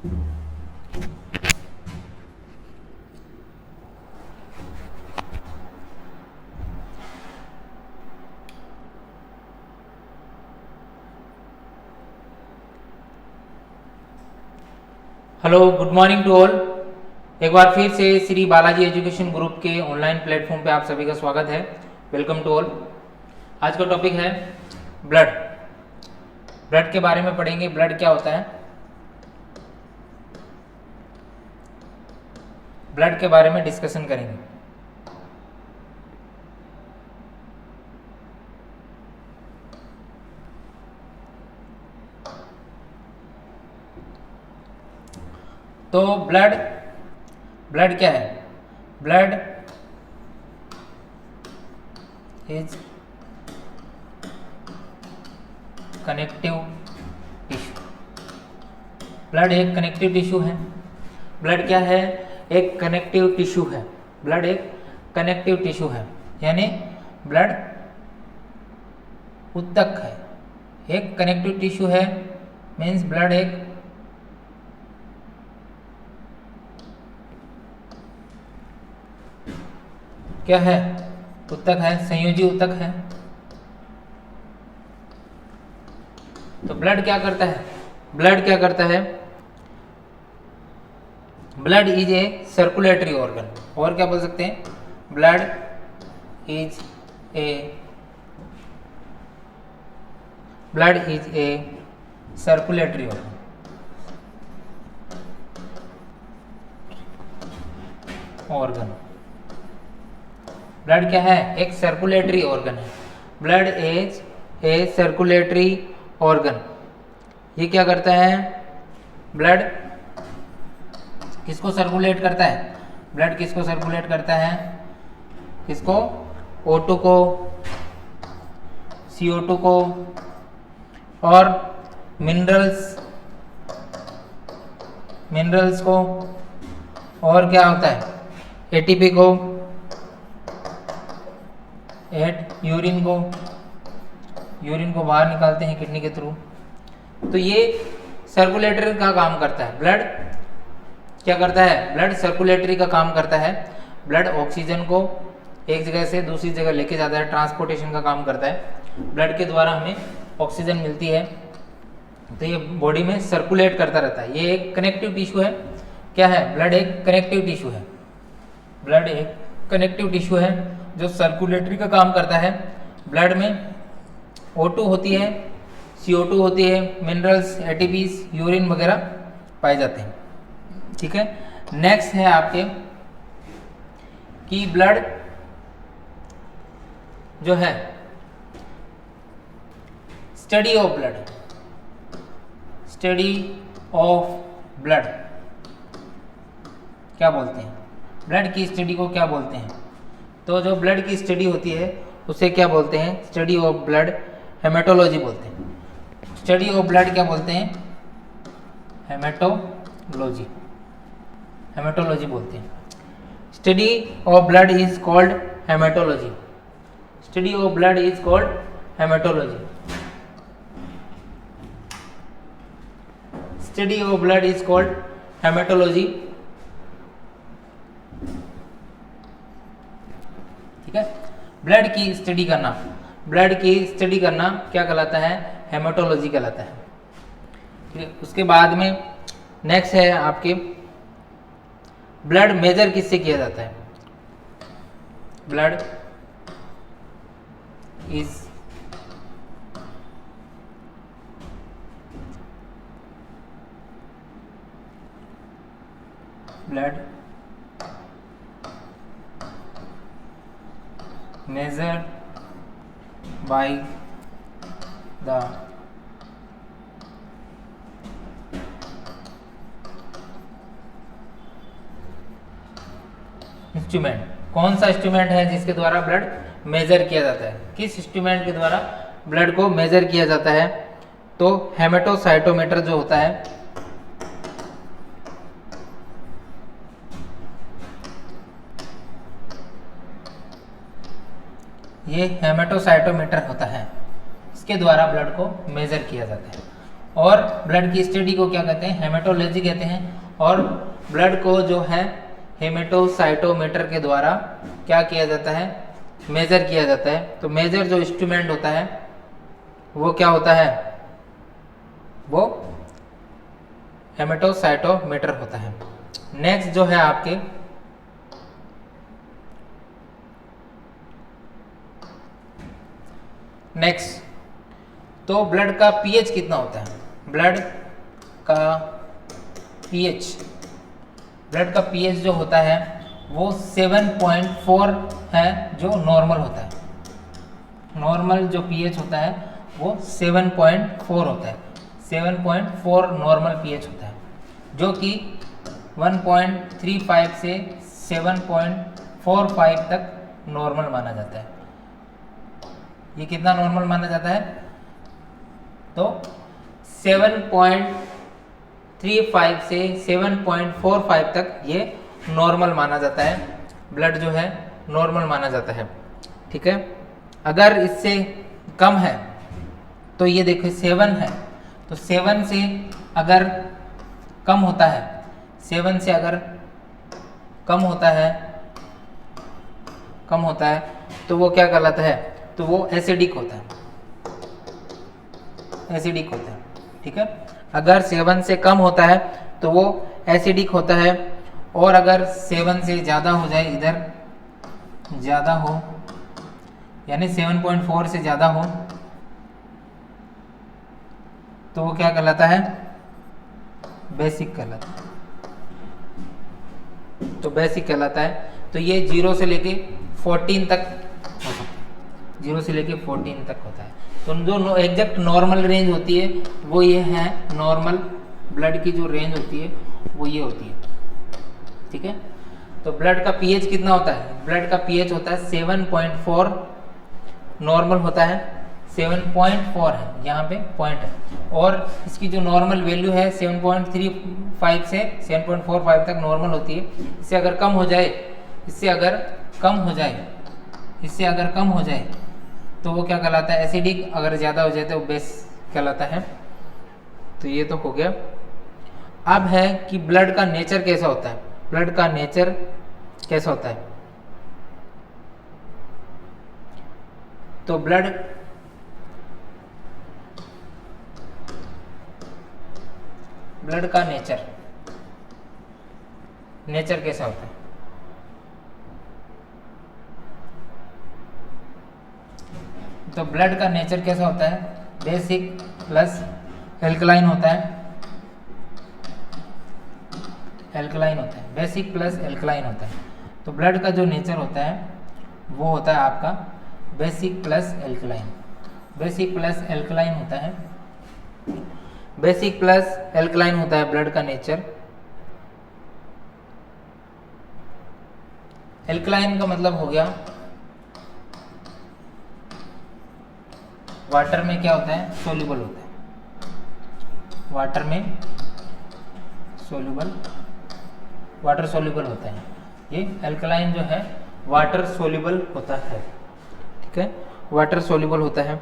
Hello, good morning to all. एक बार फिर से श्री बालाजी एजुकेशन ग्रुप के ऑनलाइन प्लेटफॉर्म पे आप सभी का स्वागत है। Welcome to all. आज का टॉपिक है ब्लड। ब्लड के बारे में पढ़ेंगे। ब्लड क्या होता है, ब्लड के बारे में डिस्कशन करेंगे। तो ब्लड क्या है? Blood is connective tissue. Blood एक कनेक्टिव टिश्यू है। ब्लड क्या है? एक कनेक्टिव टिश्यू है। ब्लड एक कनेक्टिव टिश्यू है, यानी ब्लड उत्तक है। एक कनेक्टिव टिश्यू है मीन्स ब्लड एक क्या है? उत्तक है, संयोजी उत्तक है। तो ब्लड क्या करता है? ब्लड क्या करता है? Blood is a circulatory organ. और क्या बोल सकते हैं? Blood is a circulatory organ. Blood क्या है? एक सर्कुलेटरी ऑर्गन है। Blood is a circulatory organ. ये क्या करता है? ब्लड किसको सर्कुलेट करता है? ब्लड किसको सर्कुलेट करता है? किसको? O2 को, CO2 को, और मिनरल्स को, और क्या होता है? ATP को, यूरिन को बाहर निकालते हैं किडनी के थ्रू। तो ये सर्कुलेटरी का काम करता है। ब्लड क्या करता है? ब्लड सर्कुलेटरी का काम करता है। ब्लड ऑक्सीजन को एक जगह से दूसरी जगह लेके जाता है, ट्रांसपोर्टेशन का काम करता है। ब्लड के द्वारा हमें ऑक्सीजन मिलती है, तो ये बॉडी में सर्कुलेट करता रहता है। ये एक कनेक्टिव टिश्यू है। क्या है? ब्लड एक कनेक्टिव टिश्यू है। ब्लड एक कनेक्टिव टिश्यू है जो सर्कुलेटरी का काम करता है। ब्लड में O2 होती है, CO2 होती है, मिनरल्स, ATPs, यूरिन वगैरह पाए जाते हैं। ठीक है। नेक्स्ट है आपके कि ब्लड जो है, स्टडी ऑफ ब्लड क्या बोलते हैं? ब्लड की स्टडी को क्या बोलते हैं? तो जो ब्लड की स्टडी होती है उसे क्या बोलते हैं? स्टडी ऑफ ब्लड हेमेटोलॉजी बोलते हैं। स्टडी ऑफ ब्लड क्या बोलते हैं? हेमेटोलॉजी बोलते हैं। Study of blood is called haematology. Study of blood is called haematology. Study of blood is called haematology. ठीक है। ब्लड की स्टडी करना क्या कहलाता है? हेमेटोलॉजी कहलाता है। ठीक है। उसके बाद में नेक्स्ट है आपके ब्लड मेजर किससे किया जाता है? Blood measured by the instrument. कौन सा इंस्ट्रूमेंट है जिसके द्वारा ब्लड मेजर किया जाता है? किस इंस्ट्रूमेंट के द्वारा ब्लड को मेजर किया जाता है? तो हेमेटोसाइटोमीटर जो होता है, ये हेमेटोसाइटोमीटर होता है, इसके द्वारा ब्लड को मेजर किया जाता है। और ब्लड की स्टडी को क्या कहते हैं, हेमेटोलॉजी कहते हैं। और ब्लड को जो है हेमेटोसाइटोमीटर के द्वारा क्या किया जाता है, मेजर किया जाता है। तो मेजर जो इंस्ट्रूमेंट होता है वो क्या होता है, वो हेमेटोसाइटोमीटर होता है। नेक्स्ट जो है आपके नेक्स्ट, तो ब्लड का पीएच कितना होता है, ब्लड का पीएच जो होता है वो 7.4 है, जो नॉर्मल होता है। नॉर्मल जो पीएच होता है वो 7.4 होता है। 7.4 नॉर्मल पीएच होता है, जो कि 1.35 से 7.45 तक नॉर्मल माना जाता है। ये कितना नॉर्मल माना जाता है, तो 7.35 से 7.45 तक ये नॉर्मल माना जाता है। ब्लड जो है नॉर्मल माना जाता है, ठीक है। अगर इससे कम है तो ये देखो 7 है, तो 7 से अगर कम होता है, 7 से अगर कम होता है तो वो क्या कहलाता है, तो वो एसिडिक होता है, ठीक है। अगर 7 से कम होता है तो वो एसिडिक होता है, और अगर 7 से ज़्यादा हो जाए, इधर ज़्यादा हो यानी 7.4 से ज़्यादा हो तो वो क्या कहलाता है, बेसिक कहलाता है। तो बेसिक कहलाता है। तो ये 0 से लेके 14 तक हो सकता है, 0 से लेके 14 तक होता है। तो जो एग्जैक्ट नॉर्मल रेंज होती है वो ये है, नॉर्मल ब्लड की जो रेंज होती है वो ये होती है, ठीक है। तो ब्लड का पीएच कितना होता है, ब्लड का पीएच होता है 7.4 नॉर्मल होता है, 7.4 है, यहाँ पे पॉइंट है। और इसकी जो नॉर्मल वैल्यू है 7.35 से 7.45 तक नॉर्मल होती है। इससे अगर कम हो जाए तो वो क्या कहलाता है, एसिडिक। अगर ज़्यादा हो जाए तो बेस कहलाता है। तो ये तो हो गया। अब है कि ब्लड का नेचर कैसा होता है, ब्लड का नेचर कैसा होता है। तो ब्लड का नेचर कैसा होता है। तो ब्लड का नेचर कैसा होता है, बेसिक प्लस एल्कलाइन होता है, बेसिक प्लस एल्कलाइन होता है। तो ब्लड का जो नेचर होता है वो होता है आपका बेसिक प्लस एल्कलाइन होता है। बेसिक प्लस एल्कलाइन होता है ब्लड का नेचर। एल्कलाइन का मतलब हो गया वाटर में क्या होता है, सोल्यूबल होता है, वाटर सोल्यूबल होता है। ये एल्कलाइन जो है वाटर सोल्यूबल होता है, ठीक है, वाटर सोल्यूबल होता है।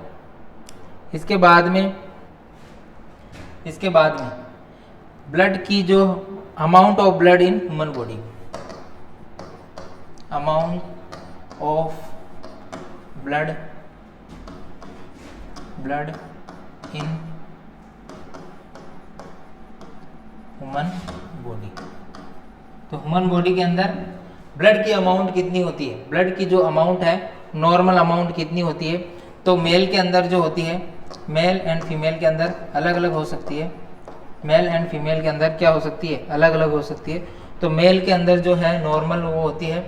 इसके बाद में ब्लड की जो amount of blood in human body, amount of blood in human body. तो ह्यूमन बॉडी के अंदर ब्लड की अमाउंट कितनी होती है, ब्लड की जो अमाउंट है नॉर्मल अमाउंट कितनी होती है। तो मेल के अंदर जो होती है, मेल एंड फीमेल के अंदर अलग अलग हो सकती है, मेल एंड फीमेल के अंदर क्या हो सकती है, अलग अलग हो सकती है। तो मेल के अंदर जो है नॉर्मल वो होती है,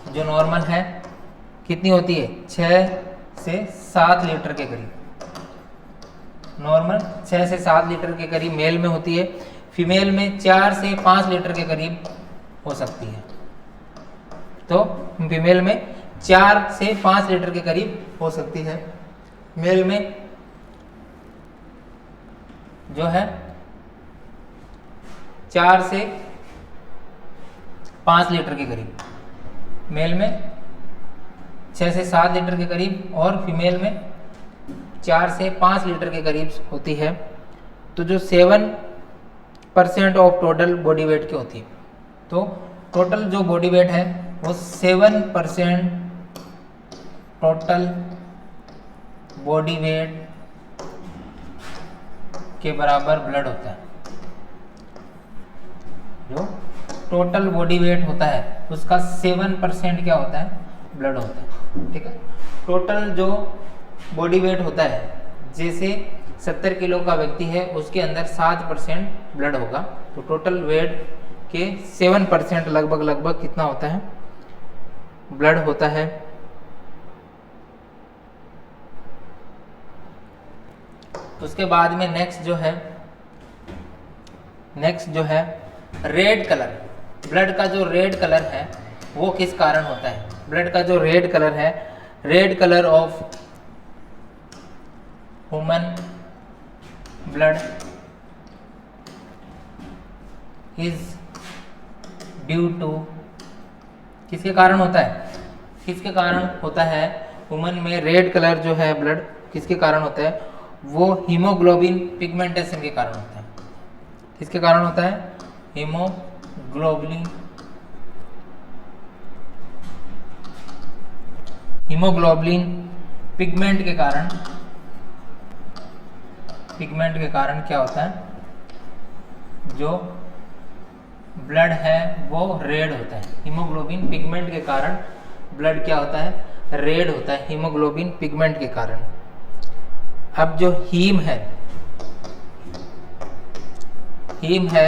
जो नॉर्मल है कितनी होती है, 6 से 7 लीटर के करीब, नॉर्मल 6 से 7 लीटर के करीब मेल में होती है। फीमेल में 4 से 5 लीटर के करीब हो सकती है। तो फीमेल में 4 से 5 लीटर के करीब हो सकती है। मेल में जो है 4 से 5 लीटर के करीब, मेल में 6 से 7 लीटर के करीब, और फीमेल में 4 से 5 लीटर के करीब होती है, तो जो 7% ऑफ टोटल बॉडी वेट की होती है, तो टोटल जो बॉडी वेट है वो 7% टोटल बॉडी वेट के बराबर ब्लड होता है। जो टोटल बॉडी वेट होता है उसका 7% क्या होता है, ब्लड होता है। ठीक है, टोटल जो बॉडी वेट होता है, जैसे 70 किलो का व्यक्ति है उसके अंदर 7% ब्लड होगा, तो टोटल वेट के 7% लगभग कितना होता है, ब्लड होता है। उसके बाद में नेक्स्ट जो है रेड कलर। ब्लड का जो रेड कलर है वो किस कारण होता है? ब्लड का जो रेड कलर है, red colour of human blood is due to, किसके कारण होता है? किसके कारण होता है? ह्यूमन में रेड कलर जो है ब्लड किसके कारण होता है? वो हीमोग्लोबिन पिगमेंटेशन के कारण होता है। किसके कारण होता है? हीमोग्लोबिन पिगमेंट के कारण क्या होता है? जो ब्लड है वो रेड होता है। हीमोग्लोबिन पिगमेंट के कारण ब्लड क्या होता है? रेड होता है, हीमोग्लोबिन पिगमेंट के कारण। अब जो हीम है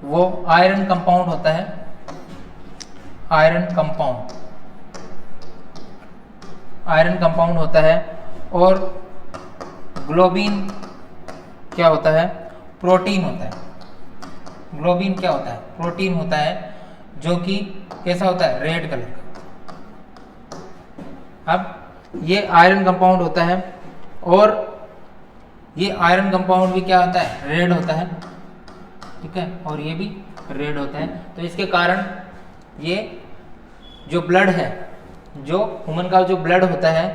वो आयरन कंपाउंड होता है, आयरन कंपाउंड होता है। और ग्लोबिन क्या होता है? प्रोटीन होता है। ग्लोबिन क्या होता है? प्रोटीन होता है, जो कि कैसा होता है? रेड कलर का। अब ये आयरन कंपाउंड होता है, और ये आयरन कंपाउंड भी क्या होता है? रेड होता है। ठीक है, और ये भी रेड होता है। तो इसके कारण ये जो ब्लड है, जो ह्यूमन का जो ब्लड होता है,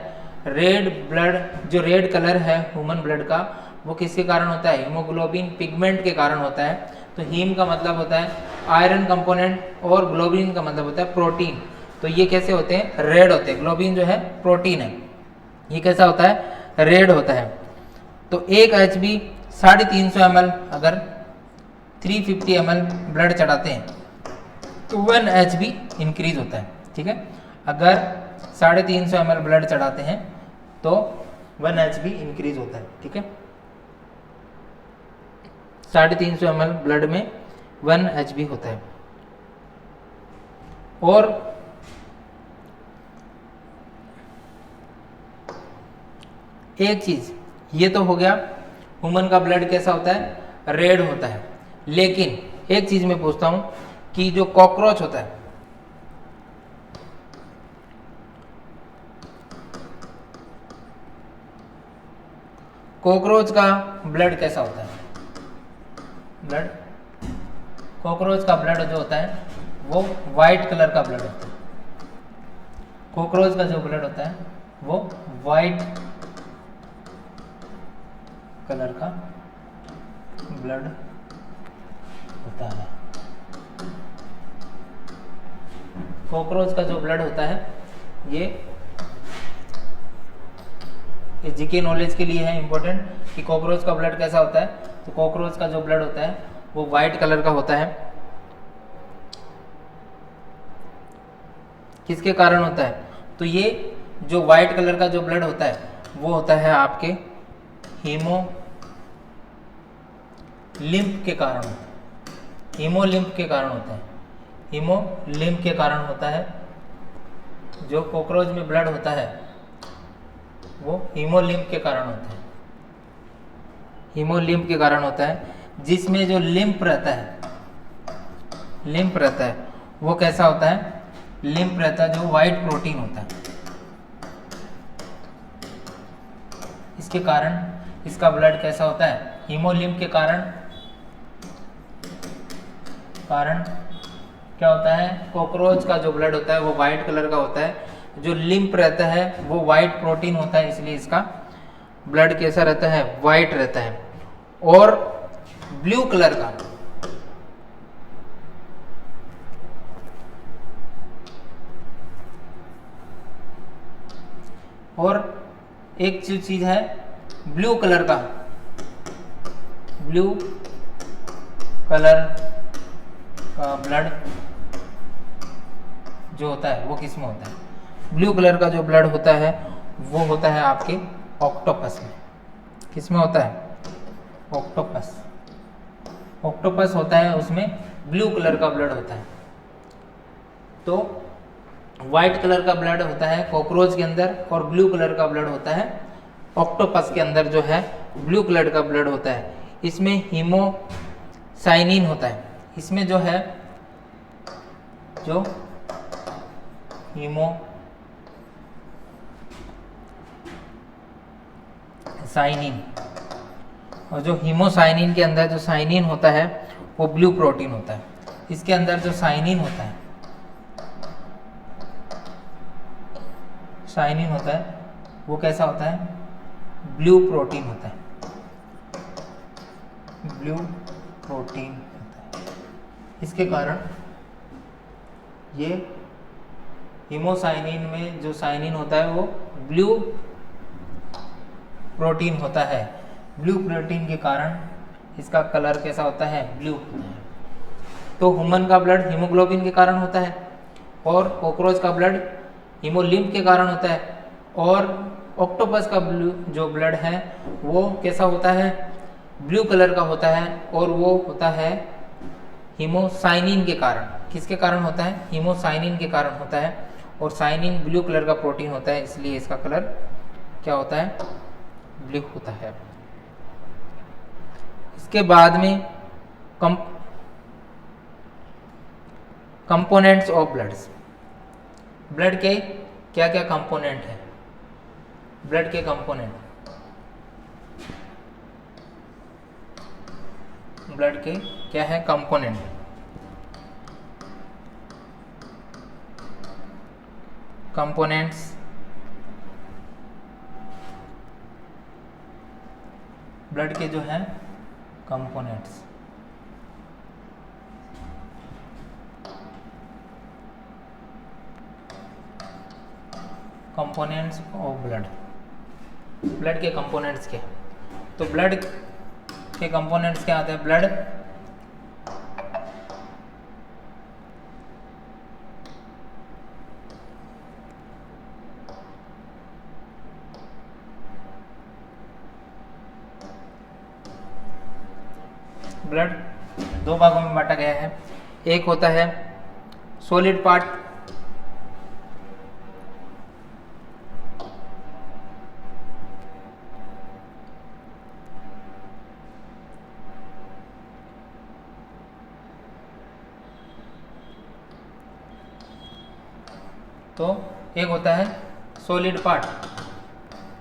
रेड ब्लड, जो रेड कलर है ह्यूमन ब्लड का, वो किसके कारण होता है? हीमोग्लोबिन पिगमेंट के कारण होता है। तो हीम का मतलब होता है आयरन कंपोनेंट, और ग्लोबिन का मतलब होता है प्रोटीन। तो ये कैसे होते हैं? रेड होते हैं। ग्लोबिन जो है प्रोटीन है, ये कैसा होता है? रेड होता है। तो एक HB 350 ml अगर 350 ml ब्लड चढ़ाते हैं तो 1 HB इंक्रीज होता है। ठीक है, अगर 350 ml ब्लड चढ़ाते हैं तो 1 HB इंक्रीज होता है। ठीक है, 350 ml ब्लड में 1 HB होता है। और एक चीज ये तो हो गया, ह्यूमन का ब्लड कैसा होता है? रेड होता है। लेकिन एक चीज मैं पूछता हूं कि जो कॉकरोच होता है, कॉकरोच का ब्लड कैसा होता है? कॉकरोच का ब्लड जो होता है वो वाइट कलर का ब्लड होता है। कॉकरोच का जो ब्लड होता है वो वाइट कलर का ब्लड होता है। कॉकरोच का जो ब्लड होता है, ये जीके नॉलेज के लिए है इंपॉर्टेंट कि कॉकरोच का ब्लड कैसा होता है। तो कॉकरोच का जो ब्लड होता है वो वाइट कलर का होता है। किसके कारण होता है? तो ये जो वाइट कलर का जो ब्लड होता है वो होता है आपके हीमोलिम्फ के कारण होता है। हीमोलिम्फ के कारण होता है। हीमोलिम्फ के कारण होता है। जो कॉकरोच में ब्लड होता है वो हीमोलिम्फ के कारण होता है। हीमोलिम्फ के कारण होता है, जिसमें जो लिम्फ रहता है वो कैसा होता है? लिम्फ रहता है, जो वाइट प्रोटीन होता है। इसके कारण इसका ब्लड कैसा होता है? हीमोलिम्फ के कारण क्या होता है? कॉकरोच का जो ब्लड होता है वो वाइट कलर का होता है। जो लिम्फ रहता है वो वाइट प्रोटीन होता है, इसलिए इसका ब्लड कैसा रहता है, वाइट रहता है। और ब्लू कलर का और एक चीज है ब्लू कलर का, ब्लू कलर का ब्लड जो होता है वो किस में होता है, ब्लू कलर का जो ब्लड होता है वो होता है आपके ऑक्टोपस में। किस में होता है, ऑक्टोपस। ऑक्टोपस होता है, उसमें ब्लू कलर का ब्लड होता है। तो वाइट कलर का ब्लड होता है कॉकरोच के अंदर और ब्लू कलर का ब्लड होता है ऑक्टोपस के अंदर, जो है ब्लू कलर का ब्लड होता है। इसमें हीमोसाइनिन होता है। इसमें जो है जो हीमोसाइनिन, और जो हीमोसाइनिन के अंदर जो साइनिन होता है वो ब्लू प्रोटीन होता है। इसके अंदर जो साइनिन होता है, साइनिन होता है वो कैसा होता है, ब्लू प्रोटीन होता है, ब्लू प्रोटीन होता है। इसके कारण ये हीमोसाइनिन में जो साइनिन होता है वो ब्लू प्रोटीन होता है। ब्लू प्रोटीन के कारण इसका कलर कैसा होता है, ब्लू होता है। तो ह्यूमन का ब्लड हीमोग्लोबिन के कारण होता है और कॉकरोच का ब्लड हीमोलिम्फ के कारण होता है, और ऑक्टोपस का जो ब्लड है वो कैसा होता है, ब्लू कलर का होता है, और वो होता है हीमोसाइनिन के कारण। किसके कारण होता है, हीमोसाइनिन के कारण होता है। और साइनिन ब्लू कलर का प्रोटीन होता है, इसलिए इसका कलर क्या होता है, ब्लू होता है। इसके बाद में कंपोनेंट्स ऑफ ब्लड्स। ब्लड के क्या क्या कंपोनेंट है, ब्लड के कंपोनेंट, ब्लड के क्या है कंपोनेंट। कंपोनेंट्स ब्लड के जो हैं components. Components of blood, blood के कंपोनेंट्स क्या हैं? तो ब्लड के कंपोनेंट्स क्या आते हैं, ब्लड ब्लड दो भागों में बांटा गया है। एक होता है सॉलिड पार्ट, तो एक होता है सॉलिड पार्ट,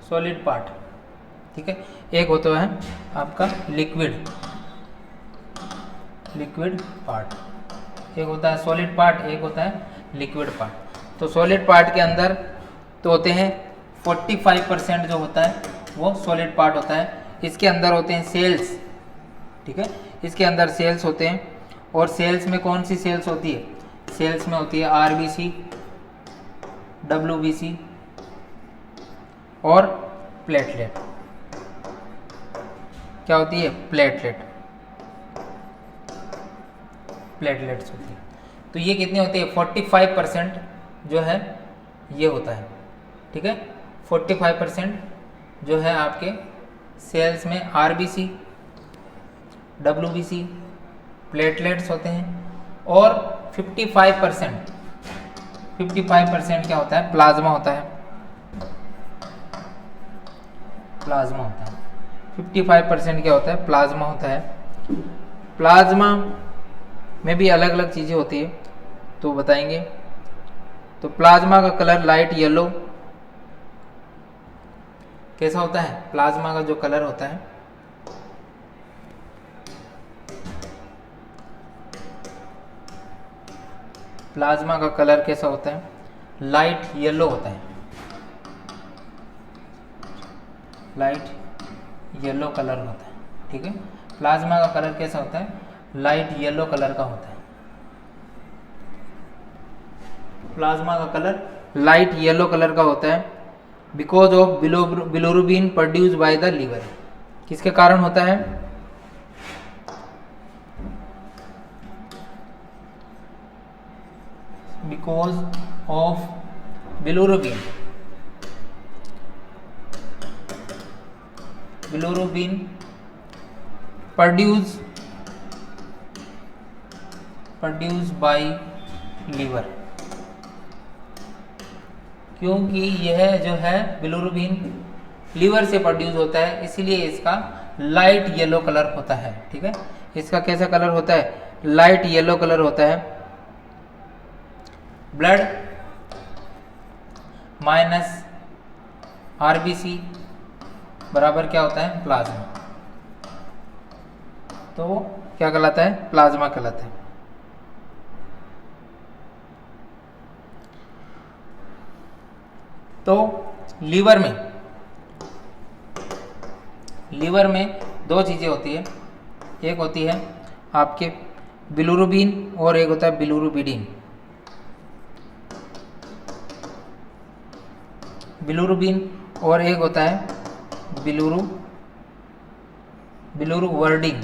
सॉलिड पार्ट, ठीक है। एक होता है आपका लिक्विड, लिक्विड पार्ट। एक होता है सॉलिड पार्ट, एक होता है लिक्विड पार्ट। तो सॉलिड पार्ट के अंदर तो होते हैं 45% जो होता है वो सॉलिड पार्ट होता है। इसके अंदर होते हैं सेल्स, ठीक है, इसके अंदर सेल्स होते हैं। और सेल्स में कौन सी सेल्स होती है, सेल्स में होती है आरबीसी, डब्ल्यूबीसी और प्लेटलेट। क्या होती है, प्लेटलेट, प्लेटलेट्स होती है। तो ये कितने होते हैं, 45% जो है ये होता है, ठीक है। 45% जो है आपके सेल्स में आरबीसी, डब्ल्यूबीसी, प्लेटलेट्स होते हैं। और 55% क्या होता है, प्लाज्मा होता है, प्लाज्मा होता है। 55% क्या होता है, प्लाज्मा होता है। प्लाज्मा में भी अलग अलग चीज़ें होती है तो बताएंगे। तो प्लाज्मा का कलर लाइट येलो कैसा होता है, प्लाज्मा का जो कलर होता है प्लाज्मा का कलर कैसा होता है, लाइट येलो होता है, लाइट येलो कलर होता है, ठीक है। प्लाज्मा का कलर कैसा होता है? लाइट येलो कलर का होता है। प्लाज्मा का कलर लाइट येलो कलर का होता है because of bilirubin produce by the liver. किसके कारण होता है? Because of bilirubin produce by liver. क्योंकि यह जो है बिलोरुबिन लीवर से प्रोड्यूस होता है, इसीलिए इसका लाइट येलो कलर होता है, ठीक है। इसका कैसा कलर होता है? लाइट येलो कलर होता है। ब्लड माइनस आरबीसी बराबर क्या होता है? प्लाज्मा। तो वो क्या कहलाता है? प्लाज्मा कहलाता है। तो लीवर में दो चीज़ें होती है, एक होती है आपके बिलोरुबिन और एक होता है बिलोरुबिडिन। बिलोरुबिन और एक होता है बिलोरुवर्डिन,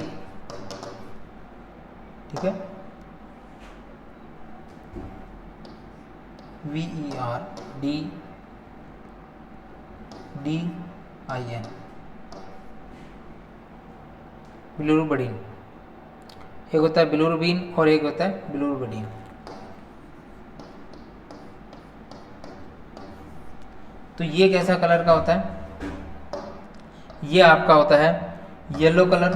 ठीक है। VERDIN बिलोरुबिडिन। एक होता है बिलोरुबिन और एक होता है बिलोरुबिडिन। तो ये कैसा कलर का होता है? ये आपका होता है येलो कलर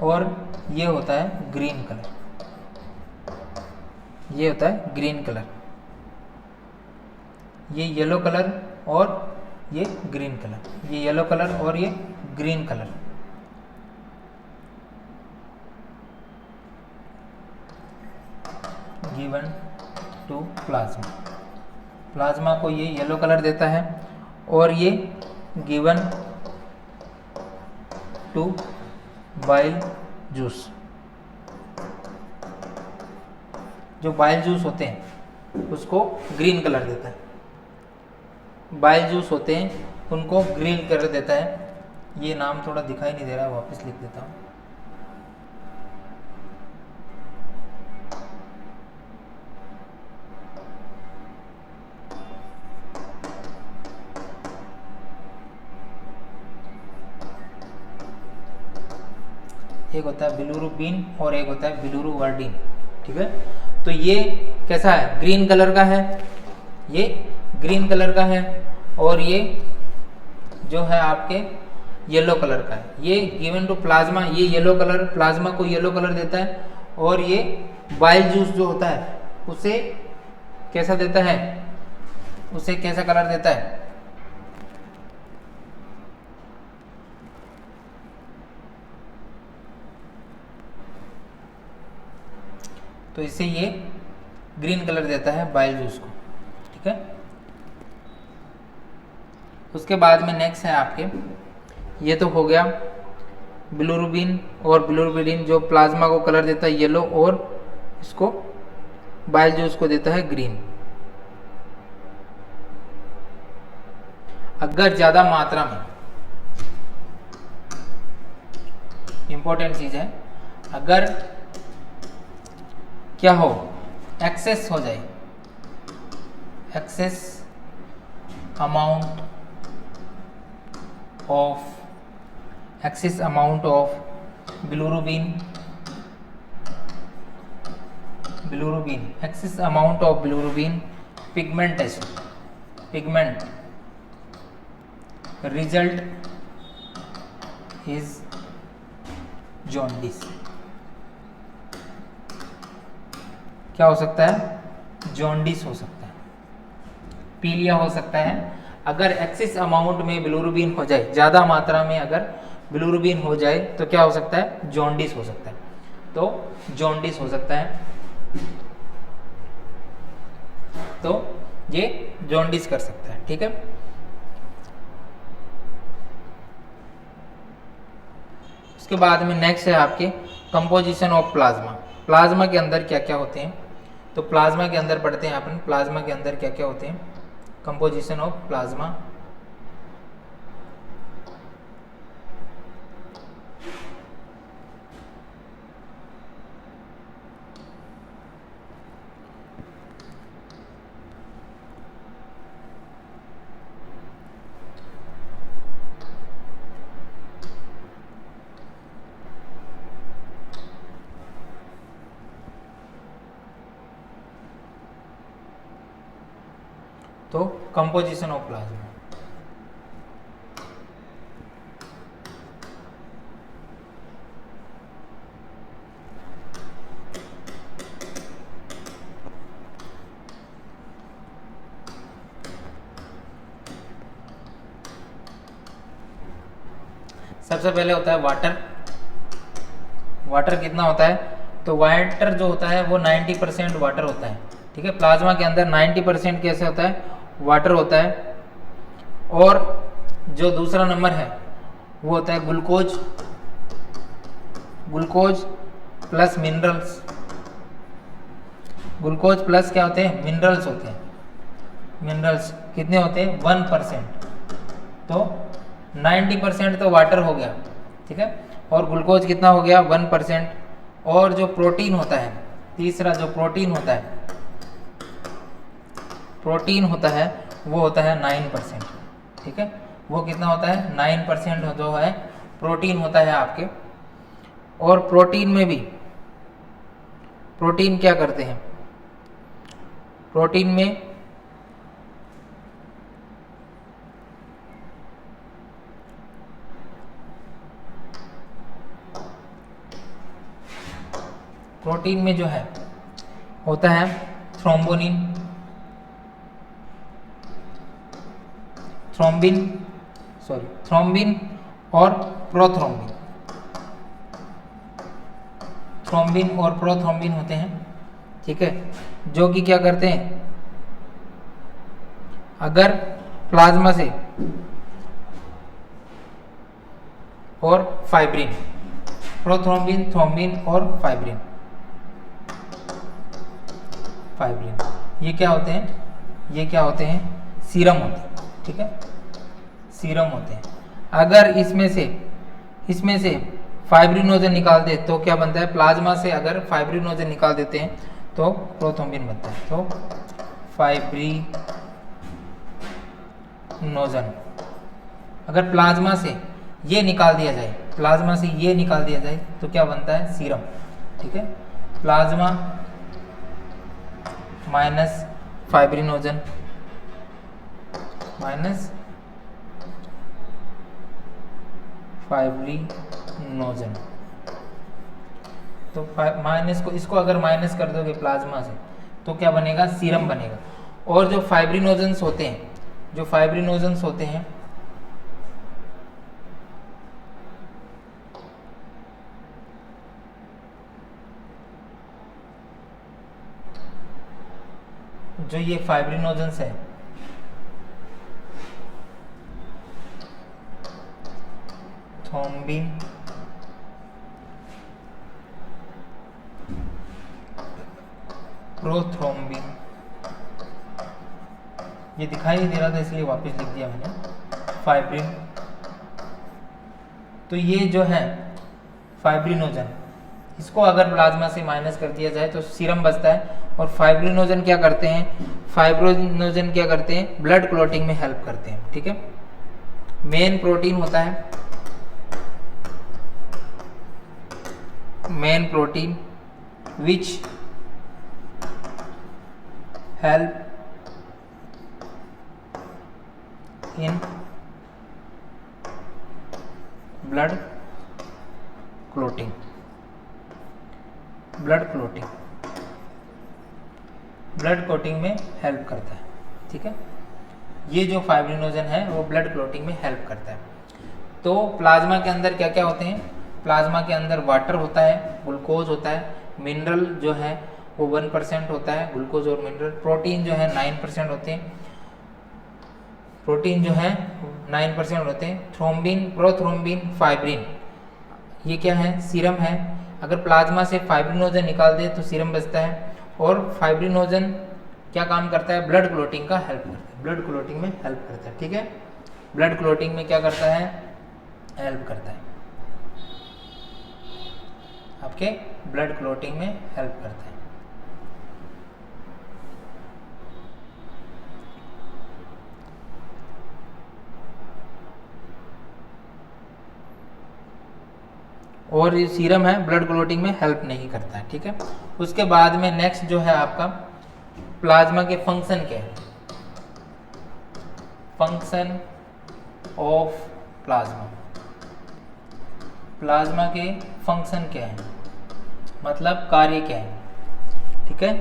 और ये होता है ग्रीन कलर। ये होता है ग्रीन कलर, ये येलो कलर और ये ग्रीन कलर, ये येलो कलर और ये green colour. Given to plasma. Plasma को ये येलो कलर देता है और ये गिवन टू बाइल जूस। जो बाइल जूस होते हैं उसको ग्रीन कलर देता है, बाइल जूस होते हैं उनको ग्रीन कलर देता है। ये नाम थोड़ा दिखाई नहीं दे रहा है, वापस लिख देता हूँ। एक होता है बिलोरुबिन और एक होता है बिलोरुवर्डिन, ठीक है। तो ये कैसा है? ग्रीन कलर का है, ये ग्रीन कलर का है और ये जो है आपके येलो कलर का है। ये गिवन टू प्लाज्मा, ये येलो कलर, प्लाज्मा को येलो कलर देता है और ये बाइल जूस जो होता है उसे कैसा देता है? उसे कैसा कलर देता है? तो इससे ये ग्रीन कलर देता है बाइल जूस को, ठीक है। उसके बाद में नेक्स्ट है आपके, ये तो हो गया बिलोरुबिन और बिलोरुबिडिन जो प्लाज्मा को कलर देता है येलो और इसको बाइल जूस को देता है ग्रीन। अगर ज़्यादा मात्रा में, इंपॉर्टेंट चीज़ है, अगर क्या हो, एक्सेस हो जाए, excess amount of bilirubin, excess amount of bilirubin pigmentation, pigment result is jaundice. क्या हो सकता है? जॉन्डिस हो सकता है, पीलिया हो सकता है। अगर एक्सेस अमाउंट में बिलोरुबिन हो जाए, ज़्यादा मात्रा में अगर बिलोरुबिन हो जाए तो क्या हो सकता है? जॉन्डिस हो सकता है। तो जॉन्डिस हो सकता है, तो ये जॉन्डिस कर सकता है, ठीक है। उसके बाद में नेक्स्ट है आपके कंपोजिशन ऑफ प्लाज्मा। प्लाज्मा के अंदर क्या क्या होते हैं, तो प्लाज्मा के अंदर पढ़ते हैं अपन, प्लाज्मा के अंदर क्या क्या होते हैं, कंपोजिशन ऑफ प्लाज्मा। तो कंपोजिशन ऑफ प्लाज्मा, सबसे पहले होता है वाटर। वाटर कितना होता है, तो वाटर जो होता है वो 90% वाटर होता है, ठीक है। प्लाज्मा के अंदर 90% कैसे होता है, वाटर होता है। और जो दूसरा नंबर है वो होता है glucose, glucose plus minerals. Glucose plus क्या होते हैं, मिनरल्स होते हैं। मिनरल्स कितने होते हैं, 1%। तो 90% तो वाटर हो गया, ठीक है, और ग्लूकोज कितना हो गया, 1%। और जो प्रोटीन होता है, तीसरा जो प्रोटीन होता है, प्रोटीन होता है वो होता है 9%, ठीक है। वो कितना होता है, 9% जो है प्रोटीन होता है आपके। और प्रोटीन में भी, प्रोटीन क्या करते हैं, प्रोटीन में प्रोटीन में जो है होता है थ्रोम्बोनिन, थ्रोम्बिन और प्रोथ्रोम्बिन। थ्रोम्बिन और प्रोथ्रोम्बिन होते हैं, ठीक है, जो कि क्या करते हैं, अगर प्लाज्मा से, और फाइब्रिन, प्रोथ्रोम्बिन, थ्रोम्बिन और फाइब्रिन, ये क्या होते हैं, ये क्या होते हैं, सीरम होते हैं, ठीक है, सीरम होते हैं। अगर इसमें से फाइब्रिनोजन निकाल दे तो क्या बनता है, प्लाज्मा से अगर फाइब्रिनोजन निकाल देते हैं तो प्रोथ्रोम्बिन बनता है। तो फाइब्रिनोजन, अगर प्लाज्मा से ये निकाल दिया जाए, प्लाज्मा से ये निकाल दिया जाए तो क्या बनता है, सीरम, ठीक है। Plasma minus fibrinogen minus fibrinogen, तो माइनस को, इसको अगर माइनस कर दोगे प्लाज्मा से तो क्या बनेगा, सीरम बनेगा। और जो फाइब्रिनोजन्स होते हैं, जो फाइब्रिनोजन्स होते हैं जो ये फाइब्रिनोजन्स है, थ्रोम्बिन, प्रोथ्रोम्बिन, ये दिखाई नहीं दे रहा था इसलिए वापस लिख दिया मैंने, फाइब्रिन। तो ये जो है फाइब्रिनोजन, इसको अगर प्लाज्मा से माइनस कर दिया जाए तो सीरम बचता है। और फाइब्रिनोजन क्या करते हैं, फाइब्रिनोजन क्या करते हैं, ब्लड क्लॉटिंग में हेल्प करते हैं, ठीक है। मेन प्रोटीन होता है, main protein which help in blood clotting, blood clotting, blood clotting में हेल्प करता है, ठीक है। ये जो फाइब्रिनोजन है वो ब्लड क्लॉटिंग में हेल्प करता है। तो प्लाज्मा के अंदर क्या क्या होते हैं, प्लाज्मा के अंदर वाटर होता है, ग्लूकोज होता है, मिनरल जो है वो 1% होता है, ग्लूकोज और मिनरल। प्रोटीन जो है 9% होते हैं, प्रोटीन जो है 9% होते हैं। थ्रोम्बिन, प्रोथ्रोम्बिन, फाइब्रिन, ये क्या है, सीरम है। अगर प्लाज्मा से फाइब्रिनोजन निकाल दे तो सीरम बचता है, और फाइब्रिनोजन क्या काम करता है, ब्लड क्लोटिंग का हेल्प करता है, ब्लड क्लोटिंग में हेल्प करता है। ठीक है, ब्लड क्लोटिंग में क्या करता है, हेल्प करता है, आपके ब्लड क्लोटिंग में हेल्प करता है। और ये सीरम है, ब्लड क्लोटिंग में हेल्प नहीं करता है। ठीक है, उसके बाद में नेक्स्ट जो है आपका प्लाज्मा के फंक्शन क्या है, फंक्शन ऑफ प्लाज्मा। प्लाज्मा के फंक्शन क्या है, मतलब कार्य क्या है। ठीक है,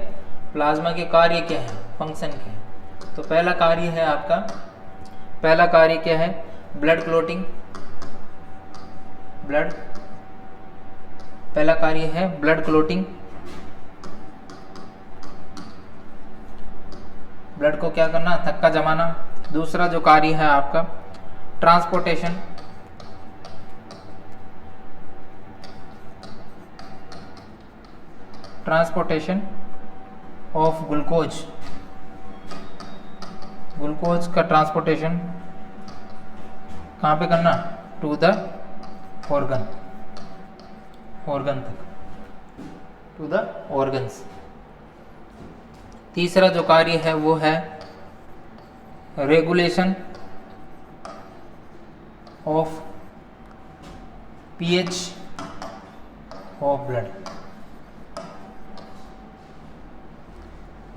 प्लाज्मा के कार्य क्या है, फंक्शन क्या है। तो पहला कार्य है आपका, पहला कार्य क्या है, ब्लड क्लोटिंग। पहला कार्य है ब्लड क्लोटिंग, ब्लड को क्या करना, थक्का जमाना। दूसरा जो कार्य है आपका transportation, transportation of glucose, glucose का ट्रांसपोर्टेशन कहाँ पे करना, टू द ऑर्गन, ऑर्गन तक, टू द ऑर्गन्स। तीसरा जो कार्य है वो है regulation of pH of blood,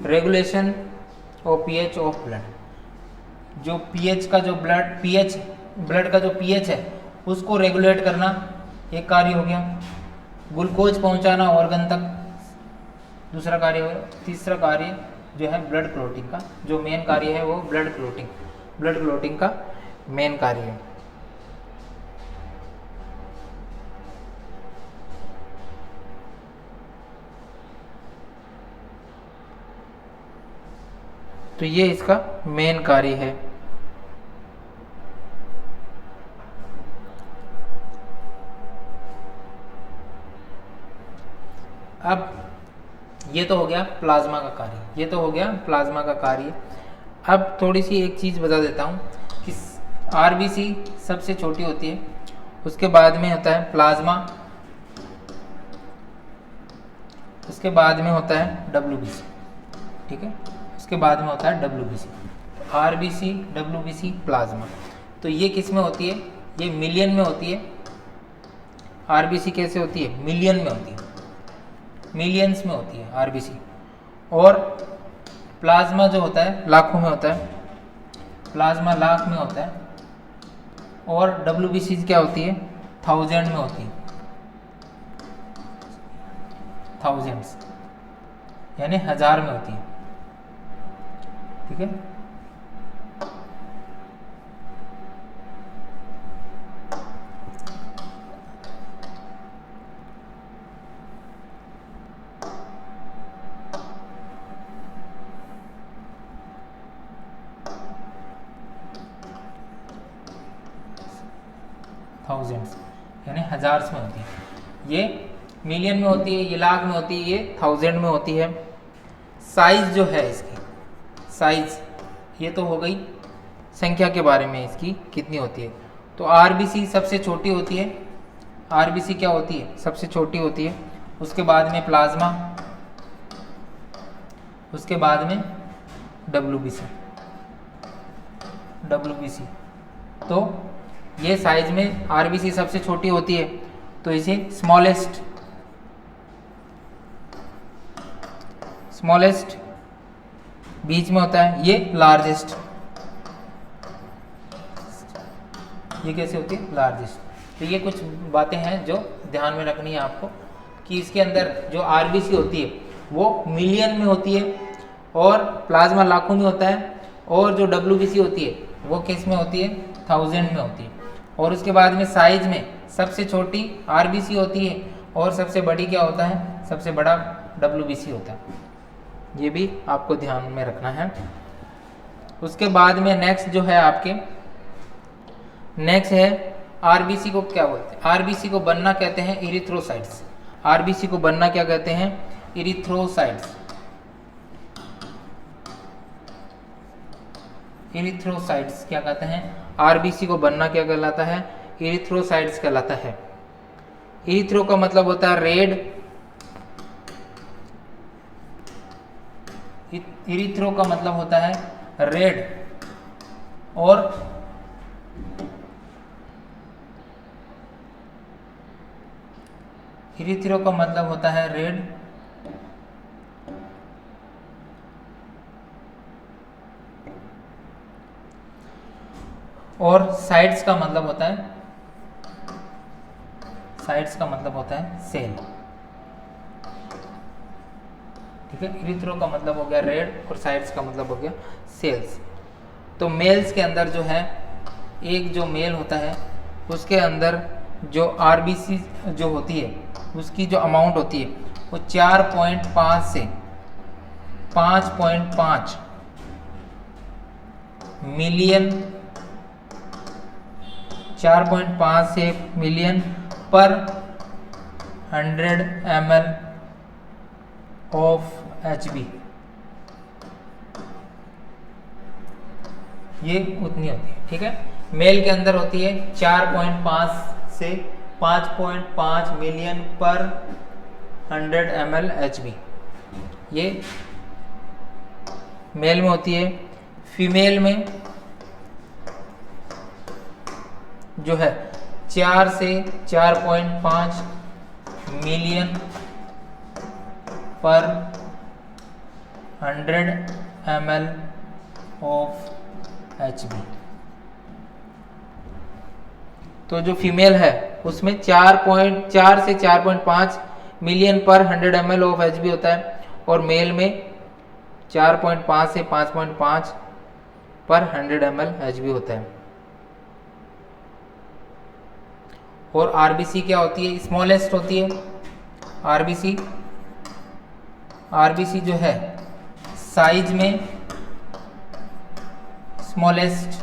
regulation of pH of blood. जो पीएच का जो ब्लड पीएच, ब्लड का जो पीएच है उसको रेगुलेट करना एक कार्य हो गया, ग्लूकोज पहुंचाना ऑर्गन तक दूसरा कार्य हो गया। तीसरा कार्य जो है ब्लड क्लोटिंग का, जो मेन कार्य है वो ब्लड क्लोटिंग, ब्लड क्लोटिंग का मेन कार्य है। तो ये इसका मेन कार्य है। अब ये तो हो गया प्लाज्मा का कार्य, ये तो हो गया प्लाज्मा का कार्य। अब थोड़ी सी एक चीज़ बता देता हूँ कि आरबीसी सबसे छोटी होती है, उसके बाद में होता है प्लाज्मा, उसके बाद में होता है डब्ल्यूबीसी। ठीक है, उसके बाद में होता है डब्ल्यूबीसी, आरबीसी, डब्ल्यूबीसी, प्लाज्मा। तो ये किस में होती है, ये मिलियन में होती है। आरबीसी कैसे होती है, मिलियन में होती है, मिलियंस में होती है आरबीसी। और प्लाज्मा जो होता है लाखों में होता है, प्लाज्मा लाख में होता है। और डब्ल्यूबीसी क्या होती है, थाउजेंड में होती है, थाउजेंड्स यानी हजार में होती है। ठीक है, थाउजेंड्स यानी हजार्स में होती है। ये मिलियन में होती है, ये लाख में होती है, ये थाउजेंड में होती है। साइज जो है इसकी, साइज ये तो हो गई संख्या के बारे में, इसकी कितनी होती है। तो आरबीसी सबसे छोटी होती है, आरबीसी क्या होती है, सबसे छोटी होती है। उसके बाद में प्लाज्मा, उसके बाद में डब्ल्यूबीसी, डब्ल्यूबीसी। तो ये साइज में आरबीसी सबसे छोटी होती है, तो इसे स्मॉलेस्ट, स्मॉलेस्ट बीच में होता है, ये लार्जेस्ट, ये कैसे होती है, लार्जेस्ट। तो ये कुछ बातें हैं जो ध्यान में रखनी है आपको, कि इसके अंदर जो आरबीसी होती है वो मिलियन में होती है, और प्लाज्मा लाखों में होता है, और जो डब्ल्यूबीसी होती है वो किस में होती है, थाउजेंड में होती है। और उसके बाद में साइज में सबसे छोटी आरबीसी होती है, और सबसे बड़ी क्या होता है, सबसे बड़ा डब्ल्यूबीसी होता है। ये भी आपको ध्यान में रखना है। उसके बाद में नेक्स्ट जो है आपके, नेक्स्ट है आरबीसी को क्या बोलते हैं? आरबीसी को बनना कहते हैं इरिथ्रोसाइट्स। आरबीसी को बनना क्या कहते हैं? इरिथ्रोसाइट्स। इरिथ्रोसाइट्स क्या कहते हैं? आरबीसी को बनना क्या कहलाता है? इरिथ्रोसाइट्स कहलाता है। इरिथ्रो का मतलब होता है रेड, इरिथ्रो का मतलब होता है रेड, और इरिथ्रो का मतलब होता है रेड और साइड्स का मतलब होता है, साइड्स का मतलब होता है सेल। ठीक है, इरिथ्रो का मतलब हो गया रेड और साइड्स का मतलब हो गया सेल्स। तो मेल्स के अंदर जो है, एक जो मेल होता है उसके अंदर जो आरबीसी जो होती है उसकी जो अमाउंट होती है वो 4.5 से 5.5 मिलियन, 4.5 से मिलियन पर 100 ml ऑफ HB, ये उतनी होती है। ठीक है, मेल के अंदर होती है 4.5 से 5.5 मिलियन पर 100 ml HB, ये मेल में होती है। फीमेल में जो है 4 से 4.5 मिलियन पर 100 ml ऑफ HB। तो जो फीमेल है उसमें 4.4 से 4.5 मिलियन पर 100 ml ऑफ HB होता है, और मेल में 4.5 से 5.5 पर 100 ml HB होता है। और आरबीसी क्या होती है? स्मॉलेस्ट होती है। आरबीसी, आरबीसी जो है साइज में स्मॉलेस्ट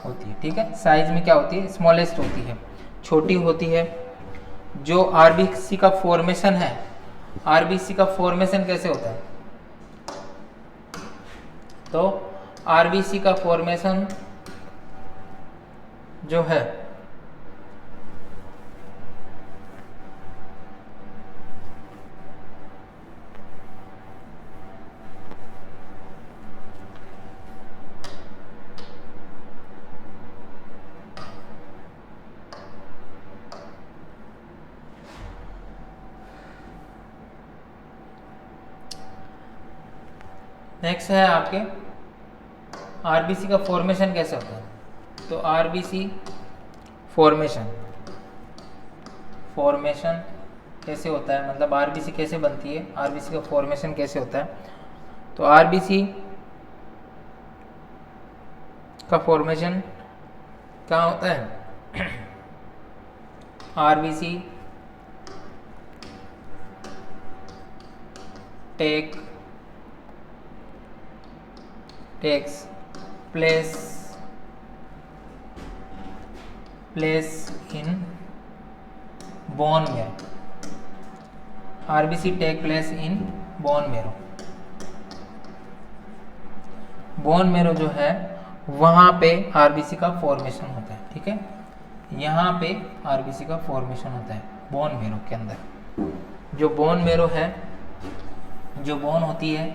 होती है। ठीक है, साइज में क्या होती है? स्मॉलेस्ट होती है, छोटी होती है। जो आरबीसी का फॉर्मेशन है, आरबीसी का फॉर्मेशन कैसे होता है? तो आरबीसी का फॉर्मेशन जो है नेक्स्ट है आपके आरबीसी का फॉर्मेशन कैसे होता है? तो आरबीसी फॉर्मेशन कैसे होता है, मतलब आरबीसी कैसे बनती है, आरबीसी का फॉर्मेशन कैसे होता है? तो आरबीसी का फॉर्मेशन क्या होता है? RBC takes place in bone marrow। RBC take place in bone marrow. Bone marrow जो है वहां पे आरबीसी का फॉर्मेशन होता है। ठीक है, यहाँ पे आरबीसी का फॉर्मेशन होता है बोन मेरो के अंदर। जो बोन मेरो है, जो बोन होती है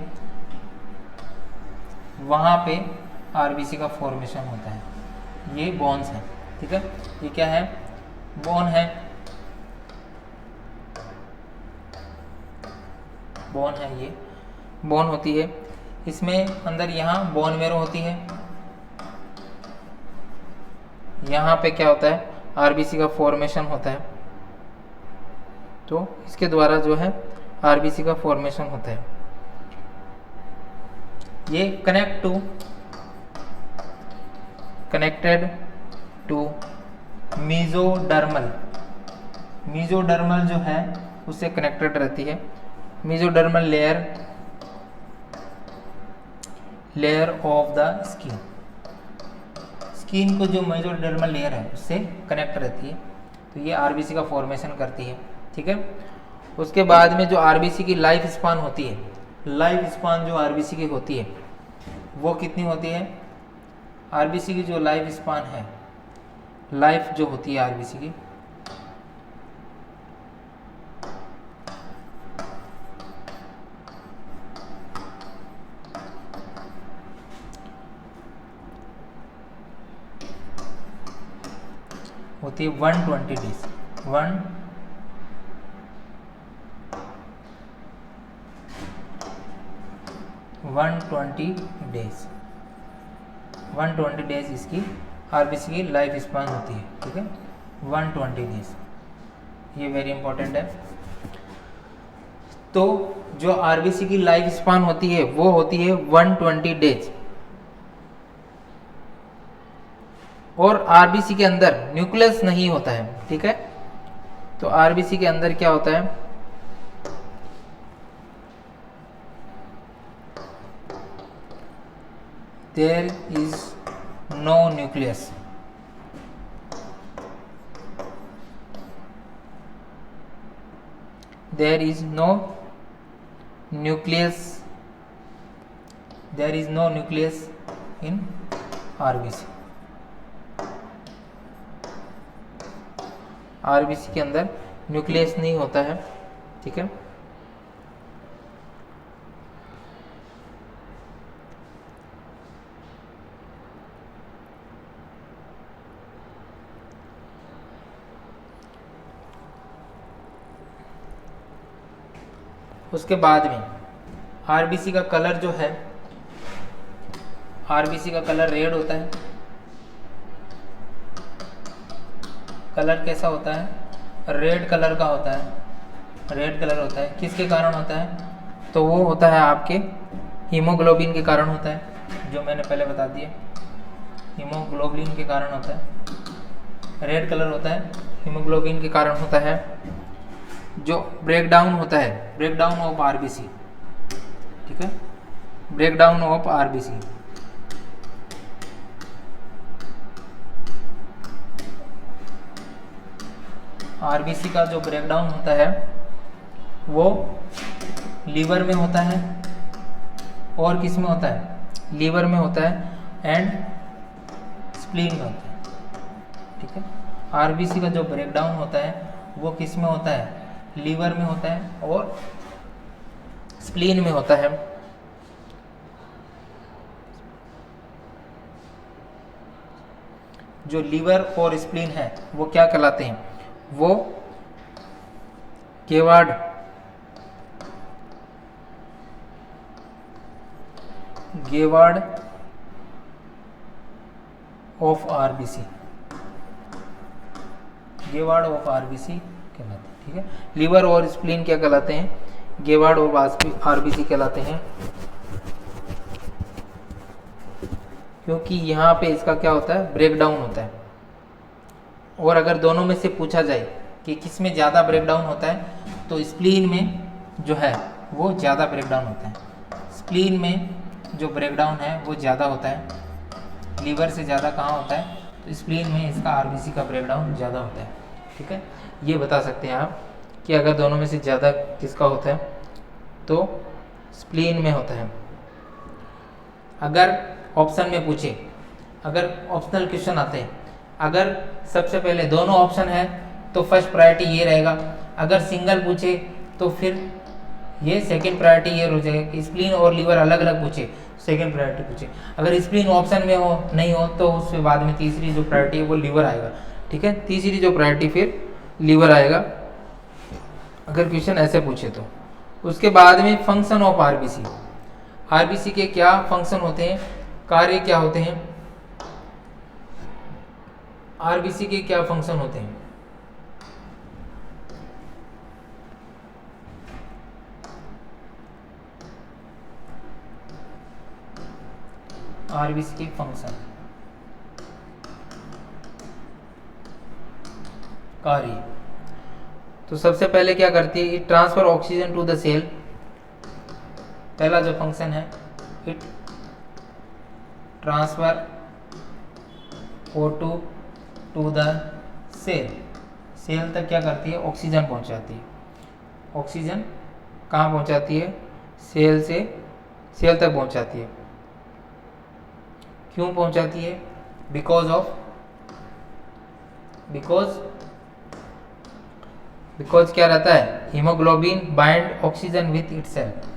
वहाँ पे आरबीसी का फॉर्मेशन होता है। ये बोन्स है। ठीक है, ये क्या है? बोन है, बोन है, ये बोन होती है। इसमें अंदर यहाँ बोन मेरो होती है। यहाँ पे क्या होता है? आरबीसी का फॉर्मेशन होता है। तो इसके द्वारा जो है आरबीसी का फॉर्मेशन होता है। ये कनेक्टेड टू मीजोडर्मल, मीजोडर्मल जो है उससे कनेक्टेड रहती है। Mesodermal layer of the skin को जो मेसोडर्मल लेयर है उससे कनेक्ट रहती है, तो ये आरबीसी का फॉर्मेशन करती है। ठीक है, उसके बाद में जो आरबीसी की लाइफ स्पान होती है, लाइफ स्पान जो आरबीसी की होती है वो कितनी होती है? आरबीसी की जो लाइफ स्पान है, लाइफ जो होती है आरबीसी की, होती है 120 डेज। 120 डेज इसकी आरबीसी की लाइफ स्पान होती है। ठीक है, 120 डेज, ये वेरी इंपॉर्टेंट है। तो जो आरबीसी की लाइफ स्पान होती है वो होती है 120 डेज। और आरबीसी के अंदर न्यूक्लियस नहीं होता है। ठीक है, तो आरबीसी के अंदर क्या होता है? There is no nucleus. There is no nucleus. There is no nucleus in RBC. RBC के अंदर न्यूक्लियस नहीं होता है। ठीक है, उसके बाद में आरबीसी का कलर जो है, आरबीसी का कलर रेड होता है। कलर कैसा होता है? रेड कलर का होता है। रेड कलर होता है, किसके कारण होता है? तो वो होता है आपके हीमोग्लोबिन के कारण होता है, जो मैंने पहले बता दिया, हीमोग्लोबिन के कारण होता है। रेड कलर होता है, हीमोग्लोबिन के कारण होता है। जो ब्रेकडाउन होता है, ब्रेकडाउन ऑफ आरबीसी। ठीक है, ब्रेकडाउन ऑफ आरबीसी, आरबीसी का जो ब्रेकडाउन होता है वो लीवर में होता है। और किस में होता है? लीवर में होता है एंड स्प्लीन में होता है। ठीक है, आरबीसी का जो ब्रेकडाउन होता है वो किस में होता है? लीवर में होता है और स्प्लीन में होता है। जो लीवर और स्प्लीन है वो क्या कहलाते हैं? वो गेवार्ड ऑफ आरबीसी, गेवार्ड ऑफ आरबीसी कहलाते हैं। ठीक है, लीवर और स्प्लीन क्या कहलाते हैं? गेवार्ड ऑफ आरबीसी कहलाते हैं। क्योंकि यहाँ पे इसका क्या होता है? ब्रेकडाउन होता है। और अगर दोनों में से पूछा जाए कि किस में ज़्यादा ब्रेकडाउन होता है, तो स्प्लीन में जो है वो ज़्यादा ब्रेकडाउन होता है। स्प्लीन में जो ब्रेकडाउन है वो ज़्यादा होता है, लीवर से ज़्यादा कहाँ होता है? तो स्प्लीन में इसका आरबीसी का ब्रेकडाउन ज़्यादा होता है। ठीक है, ये बता सकते हैं आप कि अगर दोनों में से ज़्यादा किसका होता है तो स्प्लीन में होता है। अगर ऑप्शन में पूछे, अगर ऑप्शनल क्वेश्चन आते हैं, अगर सबसे पहले दोनों ऑप्शन है तो फर्स्ट प्रायोरिटी ये रहेगा। अगर सिंगल पूछे तो फिर ये सेकंड प्रायोरिटी ये हो जाएगा कि स्प्लीन और लीवर अलग अलग पूछे, सेकंड प्रायोरिटी पूछे। अगर स्प्लीन ऑप्शन में हो नहीं हो तो उसके बाद में तीसरी जो प्रायोरिटी है वो लीवर आएगा। ठीक है, तीसरी जो प्रायोरिटी फिर लीवर आएगा अगर क्वेश्चन ऐसे पूछे तो। उसके बाद में फंक्शन ऑफ आरबीसी, आरबीसी के क्या फंक्शन होते हैं, कार्य क्या होते हैं? आरबीसी के क्या फंक्शन होते हैं? आरबीसी के फंक्शन, कार्य। तो सबसे पहले क्या करती है? It transfer oxygen to the cell. पहला जो फंक्शन है, it transfer O2 to the cell, cell तक क्या करती है, ऑक्सीजन पहुंचाती है। ऑक्सीजन कहाँ पहुंचाती है, सेल से सेल तक पहुंचाती है। क्यों पहुंचाती है, बिकॉज क्या रहता है, haemoglobin bind oxygen with itself.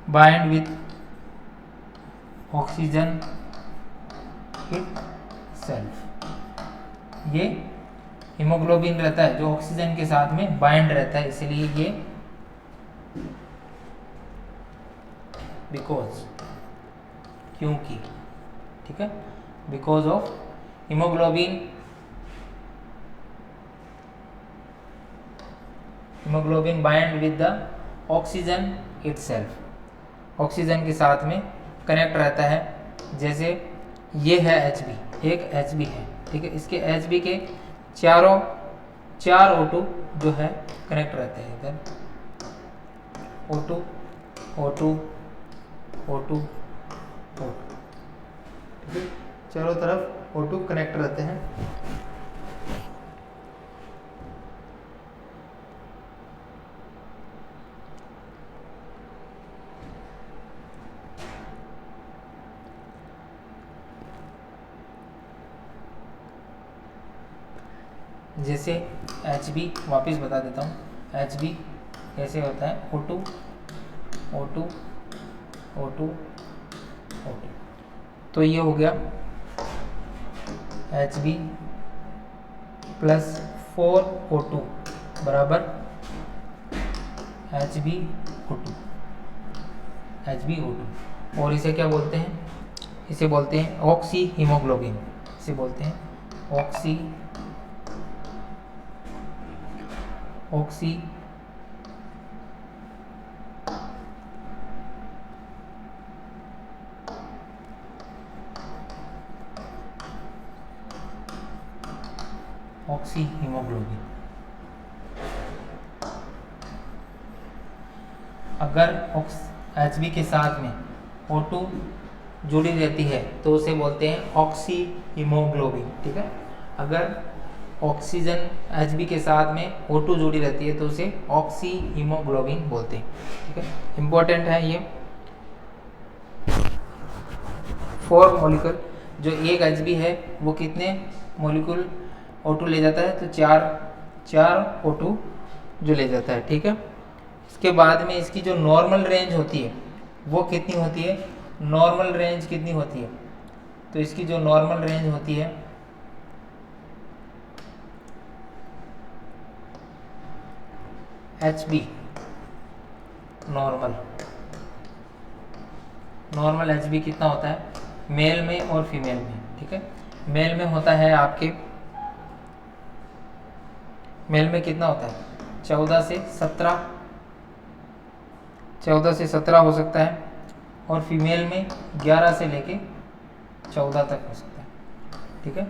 Bind with oxygen itself, ये हीमोग्लोबिन रहता है जो ऑक्सीजन के साथ में बाइंड रहता है, इसलिए ये बिकॉज, क्योंकि, ठीक है, because of haemoglobin bind with the oxygen itself, oxygen के साथ में कनेक्ट रहता है। जैसे ये है Hb, एक Hb है, ठीक है, इसके Hb के चार O2 जो है कनेक्ट रहते हैं इधर, O2 O2 O2 O2, ठीक है, चारों तरफ O2 कनेक्ट रहते हैं। जैसे Hb, वापस बता देता हूँ, Hb कैसे होता है, O2 O2 O2 O2, तो ये हो गया Hb प्लस 4O2 बराबर HbO2, और इसे क्या बोलते हैं, इसे बोलते हैं ऑक्सी हीमोग्लोबिन, इसे बोलते हैं ऑक्सी हीमोग्लोबिन। अगर Hb के साथ में O2 जुड़ी रहती है तो उसे बोलते हैं ऑक्सी हीमोग्लोबिन, ठीक है। अगर ऑक्सीजन Hb के साथ में O2 जुड़ी रहती है तो उसे ऑक्सी हीमोग्लोबिन बोलते हैं, ठीक है। इम्पोर्टेंट है ये 4 मॉलिक्यूल, जो एक Hb है वो कितने मॉलिक्यूल O2 ले जाता है, तो चार O2 जो ले जाता है, ठीक है। इसके बाद में इसकी जो नॉर्मल रेंज होती है वो कितनी होती है, नॉर्मल रेंज कितनी होती है, तो इसकी जो नॉर्मल रेंज होती है Hb नॉर्मल Hb कितना होता है, मेल में और फीमेल में, ठीक है। मेल में होता है आपके, मेल में कितना होता है 14 से 17 हो सकता है, और फीमेल में 11 से लेके 14 तक हो सकता है, ठीक है।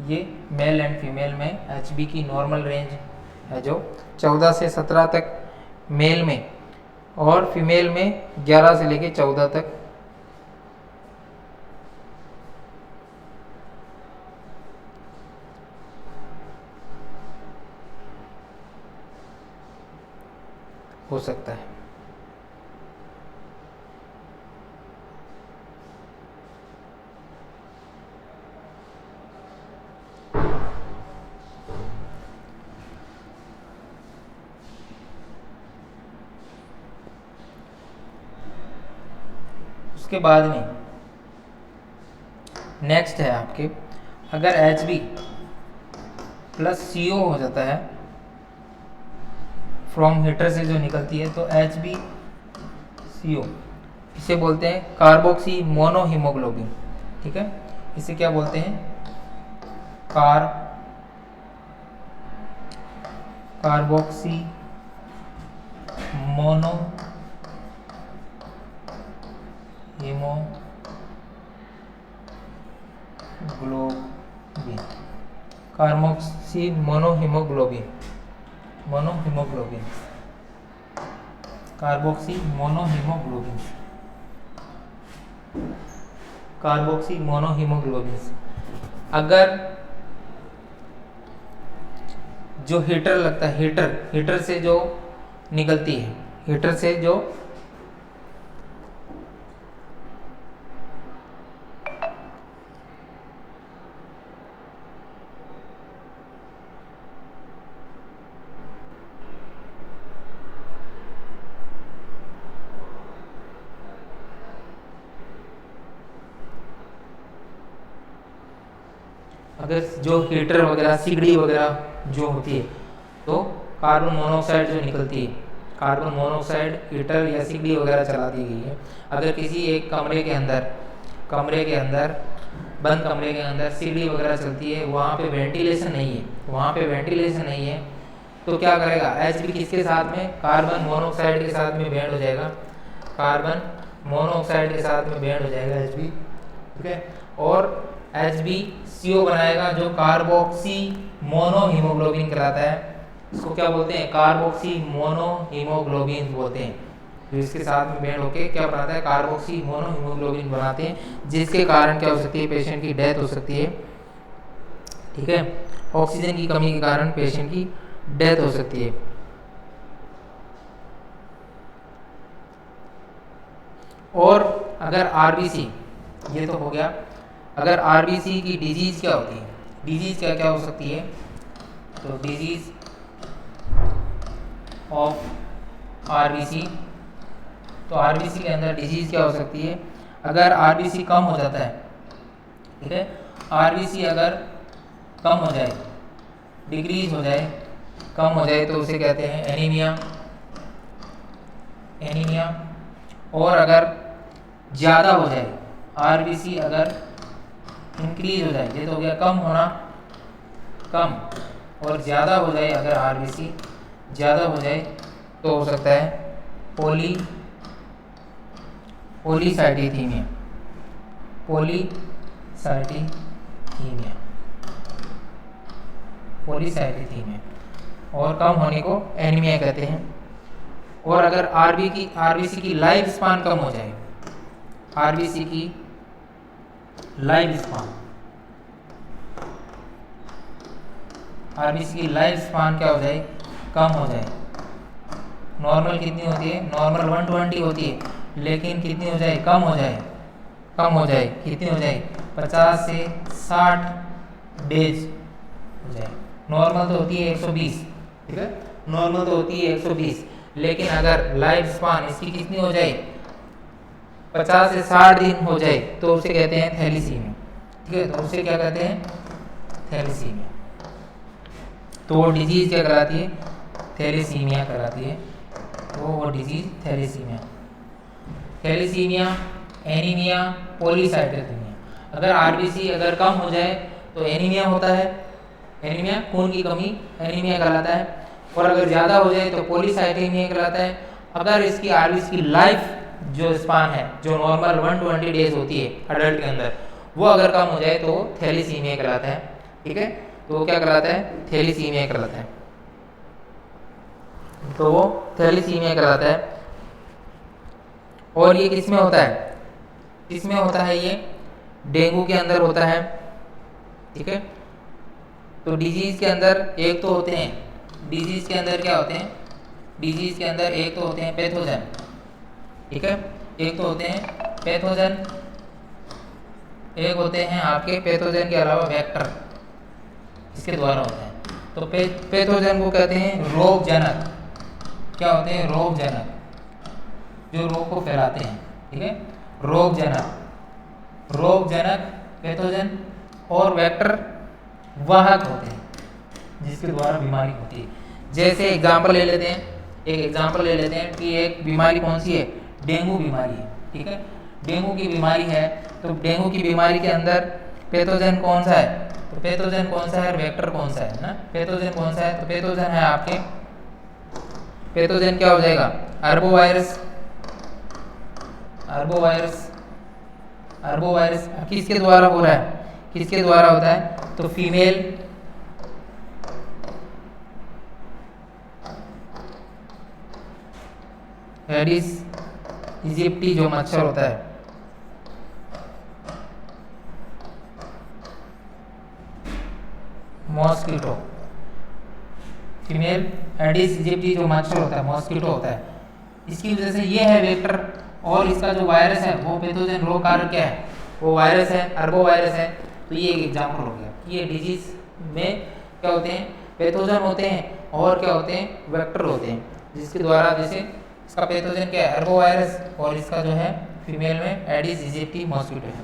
ये मेल एंड फीमेल में Hb की नॉर्मल रेंज है जो 14 से 17 तक मेल में, और फीमेल में 11 से लेके 14 तक हो सकता है। उसके बाद में नेक्स्ट है आपके, अगर Hb प्लस CO हो जाता है फ्रॉम हीटर से जो निकलती है, तो HbCO, इसे बोलते हैं कार्बोक्सी मोनोहीमोग्लोबिन, ठीक है। इसे क्या बोलते हैं, carboxy mono haemoglobin, carboxy monohaemoglobin, monohaemoglobin, carboxy monohaemoglobin, carboxy monohaemoglobin. अगर जो हीटर लगता है, हीटर से जो निकलती है, हीटर से जो अगर जो हीटर वगैरह सिगड़ी वगैरह जो होती है तो कार्बन मोनोऑक्साइड जो निकलती है, कार्बन मोनोऑक्साइड हीटर या सिगड़ी वगैरह चला दी गई है। अगर किसी एक कमरे के अंदर बंद कमरे के अंदर सिगड़ी वगैरह चलती है, वहाँ पे वेंटिलेशन नहीं है, तो क्या करेगा, Hb किसके साथ में, कार्बन मोनोऑक्साइड के साथ में बैंड हो जाएगा, कार्बन मोनोऑक्साइड के साथ में बैंड हो जाएगा Hb, ठीक है। और HbCO बनाएगा जो कार्बोक्सी मोनोहीमोग्लोबिन कहलाता है। इसको क्या बोलते हैं, कार्बोक्सी मोनोहीमोग्लोबिन बोलते हैं। जो इसके साथ में बैंड होके क्या बनाता है, कार्बोक्सी मोनोहीमोग्लोबिन बनाते हैं, जिसके कारण क्या हो सकती है, पेशेंट की डेथ हो सकती है, ठीक है। ऑक्सीजन की कमी के कारण पेशेंट की डेथ हो सकती है। और अगर आरबीसी, ये तो हो गया, अगर आरबीसी की डिजीज क्या होती है, डिजीज क्या क्या हो सकती है, तो डिजीज ऑफ आरबीसी, तो आरबीसी के अंदर डिजीज क्या हो सकती है, अगर आरबीसी कम हो जाता है, ठीक है, आरबीसी अगर कम हो जाए, डिक्रीज हो जाए, कम हो जाए, तो उसे कहते हैं एनीमिया। और अगर ज़्यादा हो जाए, आरबीसी अगर इंक्रीज हो जाए, ये तो हो गया कम होना, कम, और ज़्यादा हो जाए, अगर आरबीसी ज़्यादा हो जाए तो हो सकता है पॉलीसाइटिथीमिया, और कम होने को एनीमिया कहते हैं। और अगर आरबीसी की लाइफ स्पान कम हो जाए, आरबीसी की लाइफ स्पान क्या हो जाए, कम हो जाए। नॉर्मल कितनी होती है, नॉर्मल 120 होती है, लेकिन कितनी हो जाए, कम हो जाए, कितनी हो जाए, 50 से 60 डेज हो जाए। नॉर्मल तो होती है 120, ठीक है, नॉर्मल तो होती है 120, लेकिन अगर लाइफ स्पान इसकी कितनी हो जाए, 50 से 60 दिन हो जाए, तो उसे कहते हैं थैलीसीमिया, ठीक है। तो उसे क्या कहते हैं, थैलीसीमिया। तो वो डिजीज क्या कराती है, थैलीसीमिया कराती है, तो वो डिजीज थैलीसीमिया, एनीमिया, पॉलीसाइटिथीमिया। अगर आरबीसी अगर कम हो जाए तो एनीमिया होता है, एनीमिया खून की कमी एनीमिया कहलाता है। और अगर ज़्यादा हो जाए तो पॉलीसाइटिथीमिया कहलाता है। अगर इसकी आरबीसी की लाइफ जो स्पान है, जो नॉर्मल 120 डेज होती है अडल्ट के अंदर, वो अगर कम हो जाए तो थैलीसीमिया कहलाता है, ठीक है। तो वो क्या कहलाता है, थैलीसीमिया कहलाता है, तो वो थैलीसीमिया कहलाता है। और ये किसमें होता है, इसमें होता है, ये डेंगू के अंदर होता है, ठीक है। तो डिजीज के अंदर एक तो होते हैं, डिजीज के अंदर क्या होते हैं, डिजीज के अंदर एक तो होते हैं पैथोजन, ठीक है, एक तो होते हैं पैथोजन, एक होते हैं आपके पैथोजन के अलावा वेक्टर, इसके द्वारा होता है। तो पैथोजन को कहते हैं रोगजनक, क्या होते हैं, रोगजनक, जो रोग को फैलाते हैं, ठीक है, रोगजनक पैथोजन। और वेक्टर वाहक होते हैं, जिसके द्वारा बीमारी होती है। जैसे एग्जाम्पल ले लेते हैं, कि एक बीमारी कौन सी है, डेंगू बीमारी है, ठीक है, डेंगू की बीमारी है। तो डेंगू की बीमारी के अंदर पैथोजन कौन सा है, तो पैथोजन कौन सा है और वेक्टर कौन सा है ना, पैथोजन कौन सा है, तो पैथोजन है आपके, पैथोजन क्या हो जाएगा, अरबोवायरस किसके द्वारा हो रहा है, किसके द्वारा होता है, तो फीमेल एडिस इजिप्टी जो मच्छर होता है, मॉस्किटो, फीमेल एडिस इजिप्टी जो मच्छर होता है, मॉस्किटो होता है, इसकी वजह से ये है वेक्टर। और इसका जो वायरस है वो पैथोजन रो कारक क्या है, वो वायरस है, अर्बो वायरस है। तो ये एक एग्जाम्पल हो गया कि ये डिजीज में क्या होते हैं, पैथोजन होते हैं और क्या होते हैं, वेक्टर होते हैं, जिसके द्वारा जैसे इसका पैथोजन क्या है, अर्बो वायरस, और इसका जो है फीमेल में एडिस इजिप्टी मॉस्किटो है।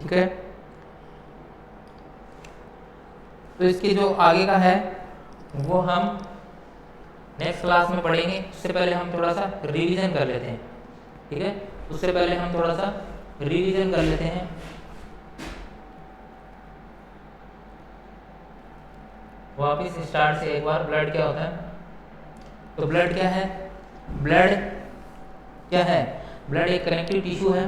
ठीक है, तो इसके जो आगे का है वो हम नेक्स्ट क्लास में पढ़ेंगे। उससे पहले हम थोड़ा सा रिवीजन कर लेते हैं। ठीक है, उससे पहले हम थोड़ा सा रिवीजन कर लेते हैं। वापिस स्टार्ट से एक बार, ब्लड क्या होता है, तो ब्लड क्या है, ब्लड क्या है, ब्लड एक कनेक्टिव टिश्यू है।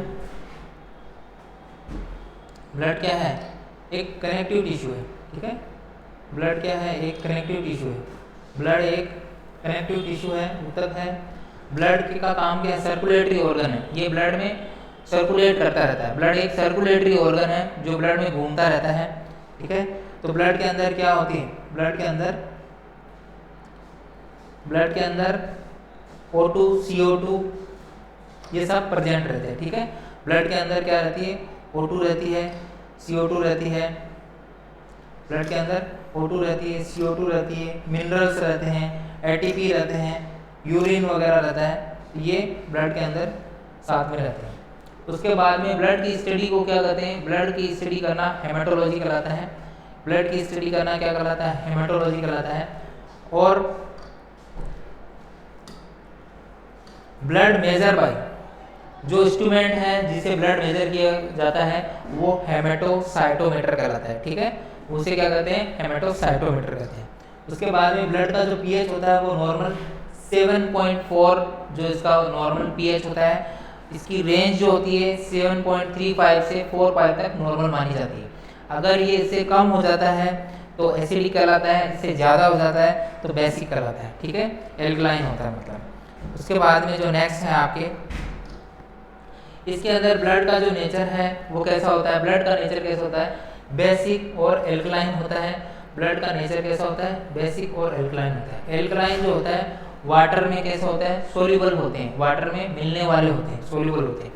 ब्लड क्या है, एक कनेक्टिव टिश्यू है। ठीक है, ब्लड क्या है, एक कनेक्टिव टिश्यू है। ब्लड एक कनेक्टिव टिश्यू है, ऊतक है। ब्लड का काम क्या है, सर्कुलेटरी ऑर्गन है, ये ब्लड में सर्कुलेट करता रहता है। ब्लड एक सर्कुलेटरी ऑर्गन है जो ब्लड में घूमता रहता है। ठीक है, तो ब्लड के अंदर क्या होती है, ब्लड के अंदर O2 CO2 ये सब प्रेजेंट रहते हैं। ठीक है, ब्लड के अंदर क्या रहती है, O2 रहती है, CO2 रहती है, ब्लड के अंदर O2 रहती है, CO2 रहती है, मिनरल्स रहते हैं, ATP रहते हैं, यूरिन वगैरह रहता है, ये ब्लड के अंदर साथ में रहते हैं। उसके बाद में ब्लड की स्टडी को क्या कहते हैं, ब्लड की स्टडी करना हेमाटोलॉजी कहलाता है। ब्लड की स्टडी करना क्या कहलाता है, हेमाटोलॉजी कहलाता है। और ब्लड मेजर बाय, जो इंस्ट्रूमेंट है जिसे ब्लड मेजर किया जाता है वो हेमेटोसाइटोमीटर कहलाता है। ठीक है, उसे क्या कहते हैं, हेमेटोसाइटोमीटर कहते हैं। उसके बाद में ब्लड का जो पीएच होता है वो नॉर्मल 7.4 जो इसका नॉर्मल पीएच होता है। इसकी रेंज जो होती है 7.35 से 4.5 तक नॉर्मल मानी जाती है। अगर ये इससे कम हो जाता है तो एसिडिक कहलाता है, इससे ज़्यादा हो जाता है तो बेसिक कहलाता है। ठीक है, एल्कलाइन होता है मतलब। उसके बाद में जो नेक्स्ट है आपके, इसके अंदर ब्लड का जो नेचर है वो कैसा होता है, ब्लड का नेचर कैसा होता है, बेसिक और एल्कलाइन होता है। ब्लड का नेचर कैसा होता है, बेसिक और एल्कलाइन होता है। एल्कलाइन जो होता है वाटर में कैसा होता है, सोल्यूबल होते हैं, वाटर में मिलने वाले होते हैं, सोल्यूबल होते हैं।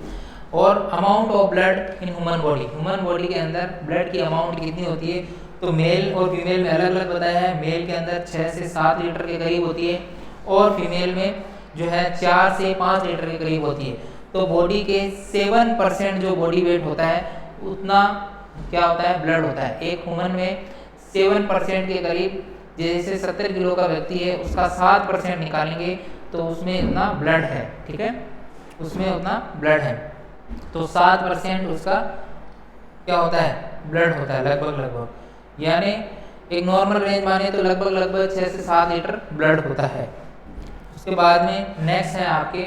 और amount of blood in human body, human body के अंदर ब्लड की अमाउंट कितनी होती है, तो मेल और फीमेल में अलग अलग बताया है। मेल के अंदर 6 से 7 लीटर के करीब होती है और फीमेल में जो है 4 से 5 लीटर के करीब होती है। तो बॉडी के 7% जो बॉडी वेट होता है उतना क्या होता है, ब्लड होता है। एक ह्यूमन में 7% के करीब, जैसे 70 किलो का व्यक्ति है उसका 7% निकालेंगे तो उसमें इतना ब्लड है। ठीक है, उसमें उतना ब्लड है, तो 7% उसका क्या होता है, ब्लड होता है लगभग। यानी एक नॉर्मल रेंज माने तो लगभग 6 से 7 लीटर ब्लड होता है। उसके बाद में नेक्स्ट है आपके,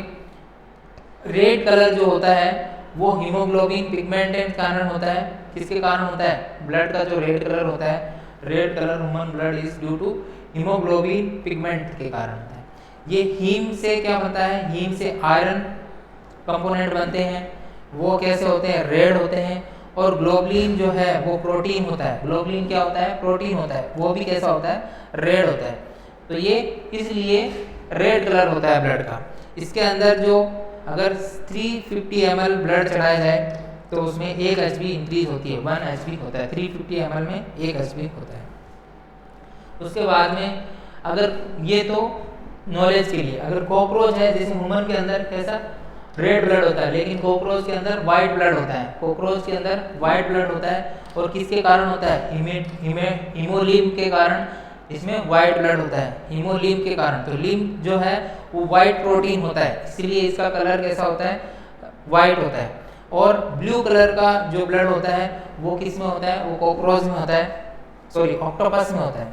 रेड कलर जो होता है वो हीमोग्लोबिन पिगमेंट के कारण होता है। किसके कारण होता है, ब्लड का जो रेड कलर होता है, red colour human blood is due to haemoglobin pigment के कारण होता है। ये हीम से क्या बनता है, हीम से आयरन कंपोनेंट बनते हैं, वो कैसे होते हैं, रेड होते हैं। और ग्लोबुलिन जो है वो प्रोटीन होता है, ग्लोबुलिन क्या होता है, प्रोटीन होता है, वो भी कैसा होता है, रेड होता है। तो ये इसलिए रेड कलर होता है ब्लड का। इसके अंदर जो अगर 350 ml ब्लड चढ़ाया जाए तो उसमें 1 HB इंक्रीज होती है, 1 HB होता है, 350 ml में 1 HB होता है। उसके बाद में अगर ये तो नॉलेज के लिए, अगर कॉकरोच है, जैसे ह्यूमन के अंदर कैसा रेड ब्लड होता है लेकिन कॉकरोच के अंदर वाइट ब्लड होता है, कॉकरोच के अंदर वाइट ब्लड होता है। और किसके कारण होता है, हीमोलिम के कारण इसमें वाइट ब्लड होता है, हीमोलिम के कारण। तो लिम जो है वो वाइट प्रोटीन होता है, इसलिए इसका कलर कैसा होता है, वाइट होता है। और ब्लू कलर का जो ब्लड होता है वो किस में होता है, वो कॉकरोच में होता है, सॉरी ऑक्टोपस में होता है,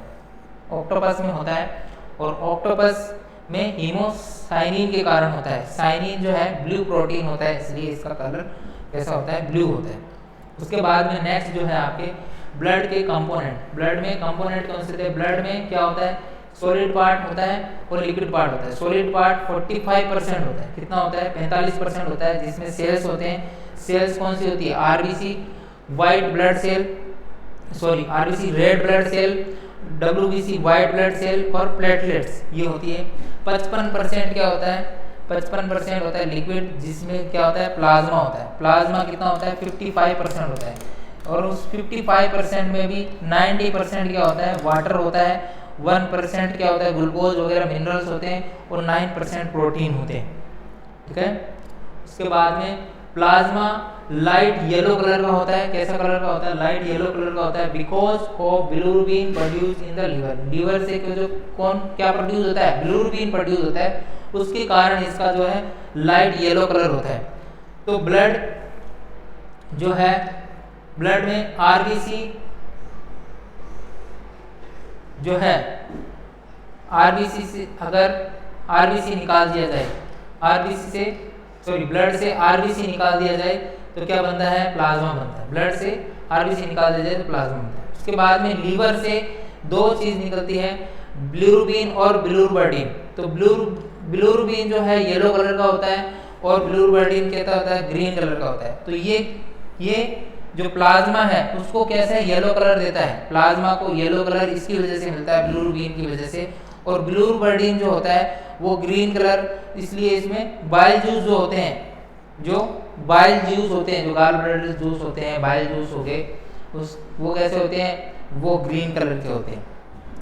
ऑक्टोपस में होता है। और ऑक्टोपस में हीमोसाइनिन के कारण होता है, साइनिन जो है ब्लू प्रोटीन होता है, इसलिए इसका कलर कैसा होता है, ब्लू होता है। उसके बाद में नेक्स्ट जो है आपके ब्लड के कंपोनेंट, ब्लड में कंपोनेंट कौन से थे, ब्लड में क्या होता है, सॉलिड पार्ट होता है और लिक्विड पार्ट होता है। सॉलिड पार्ट 45% होता है, कितना होता है 45% होता है, जिसमें सेल्स होते हैं। सेल्स कौन सी होती है, RBC white blood cell, sorry RBC red blood cell, WBC white blood cell और प्लेटलेट्स, ये होती है। 55% क्या होता है, 55% होता है लिक्विड, जिसमें क्या होता है प्लाज्मा होता है। प्लाज्मा कितना होता है 55% होता है, और उस 55% में भी 90% क्या होता है वाटर होता है, 1% क्या होता है ग्लूकोज वगैरह मिनरल्स होते हैं, और 9% प्रोटीन होते हैं, ठीक है। उसके बाद में प्लाज्मा लाइट येलो कलर का होता है। कैसा कलर का होता है, लाइट येलो कलर का होता है, because of bilirubin produce in the liver. Liver से जो कौन क्या प्रोड्यूस होता है, बिलिरुबिन प्रोड्यूस होता है, उसके कारण इसका जो है लाइट येलो कलर होता है। तो ब्लड जो है, ब्लड में आरबीसी जो है, आरबीसी से अगर आरबीसी निकाल दिया जाए, आरबीसी से सॉरी ब्लड से आरबीसी निकाल दिया जाए तो क्या बनता है, प्लाज्मा बनता है। ब्लड से आरबीसी निकाल दिया जाए तो प्लाज्मा बनता है। उसके बाद में लीवर से दो चीज निकलती है, बिलिरुबिन और बिलिरुबिन। तो बिलिरुबिन जो है येलो कलर का होता है, और बिलिरुबिन कहता होता है ग्रीन कलर का होता है। तो ये जो प्लाज्मा है उसको कैसे येलो कलर देता है, प्लाज्मा को येलो कलर इसकी वजह से मिलता है, बिलिरुबिन की वजह से। और बिलिरुबिन जो होता है वो ग्रीन कलर, इसलिए इसमें बाइल जूस जो होते हैं, जो बाइल जूस होते हैं, जो गाल ब्लैडर जूस होते हैं, बाइल जूस हो गए, उस वो कैसे होते हैं, वो ग्रीन कलर के होते हैं।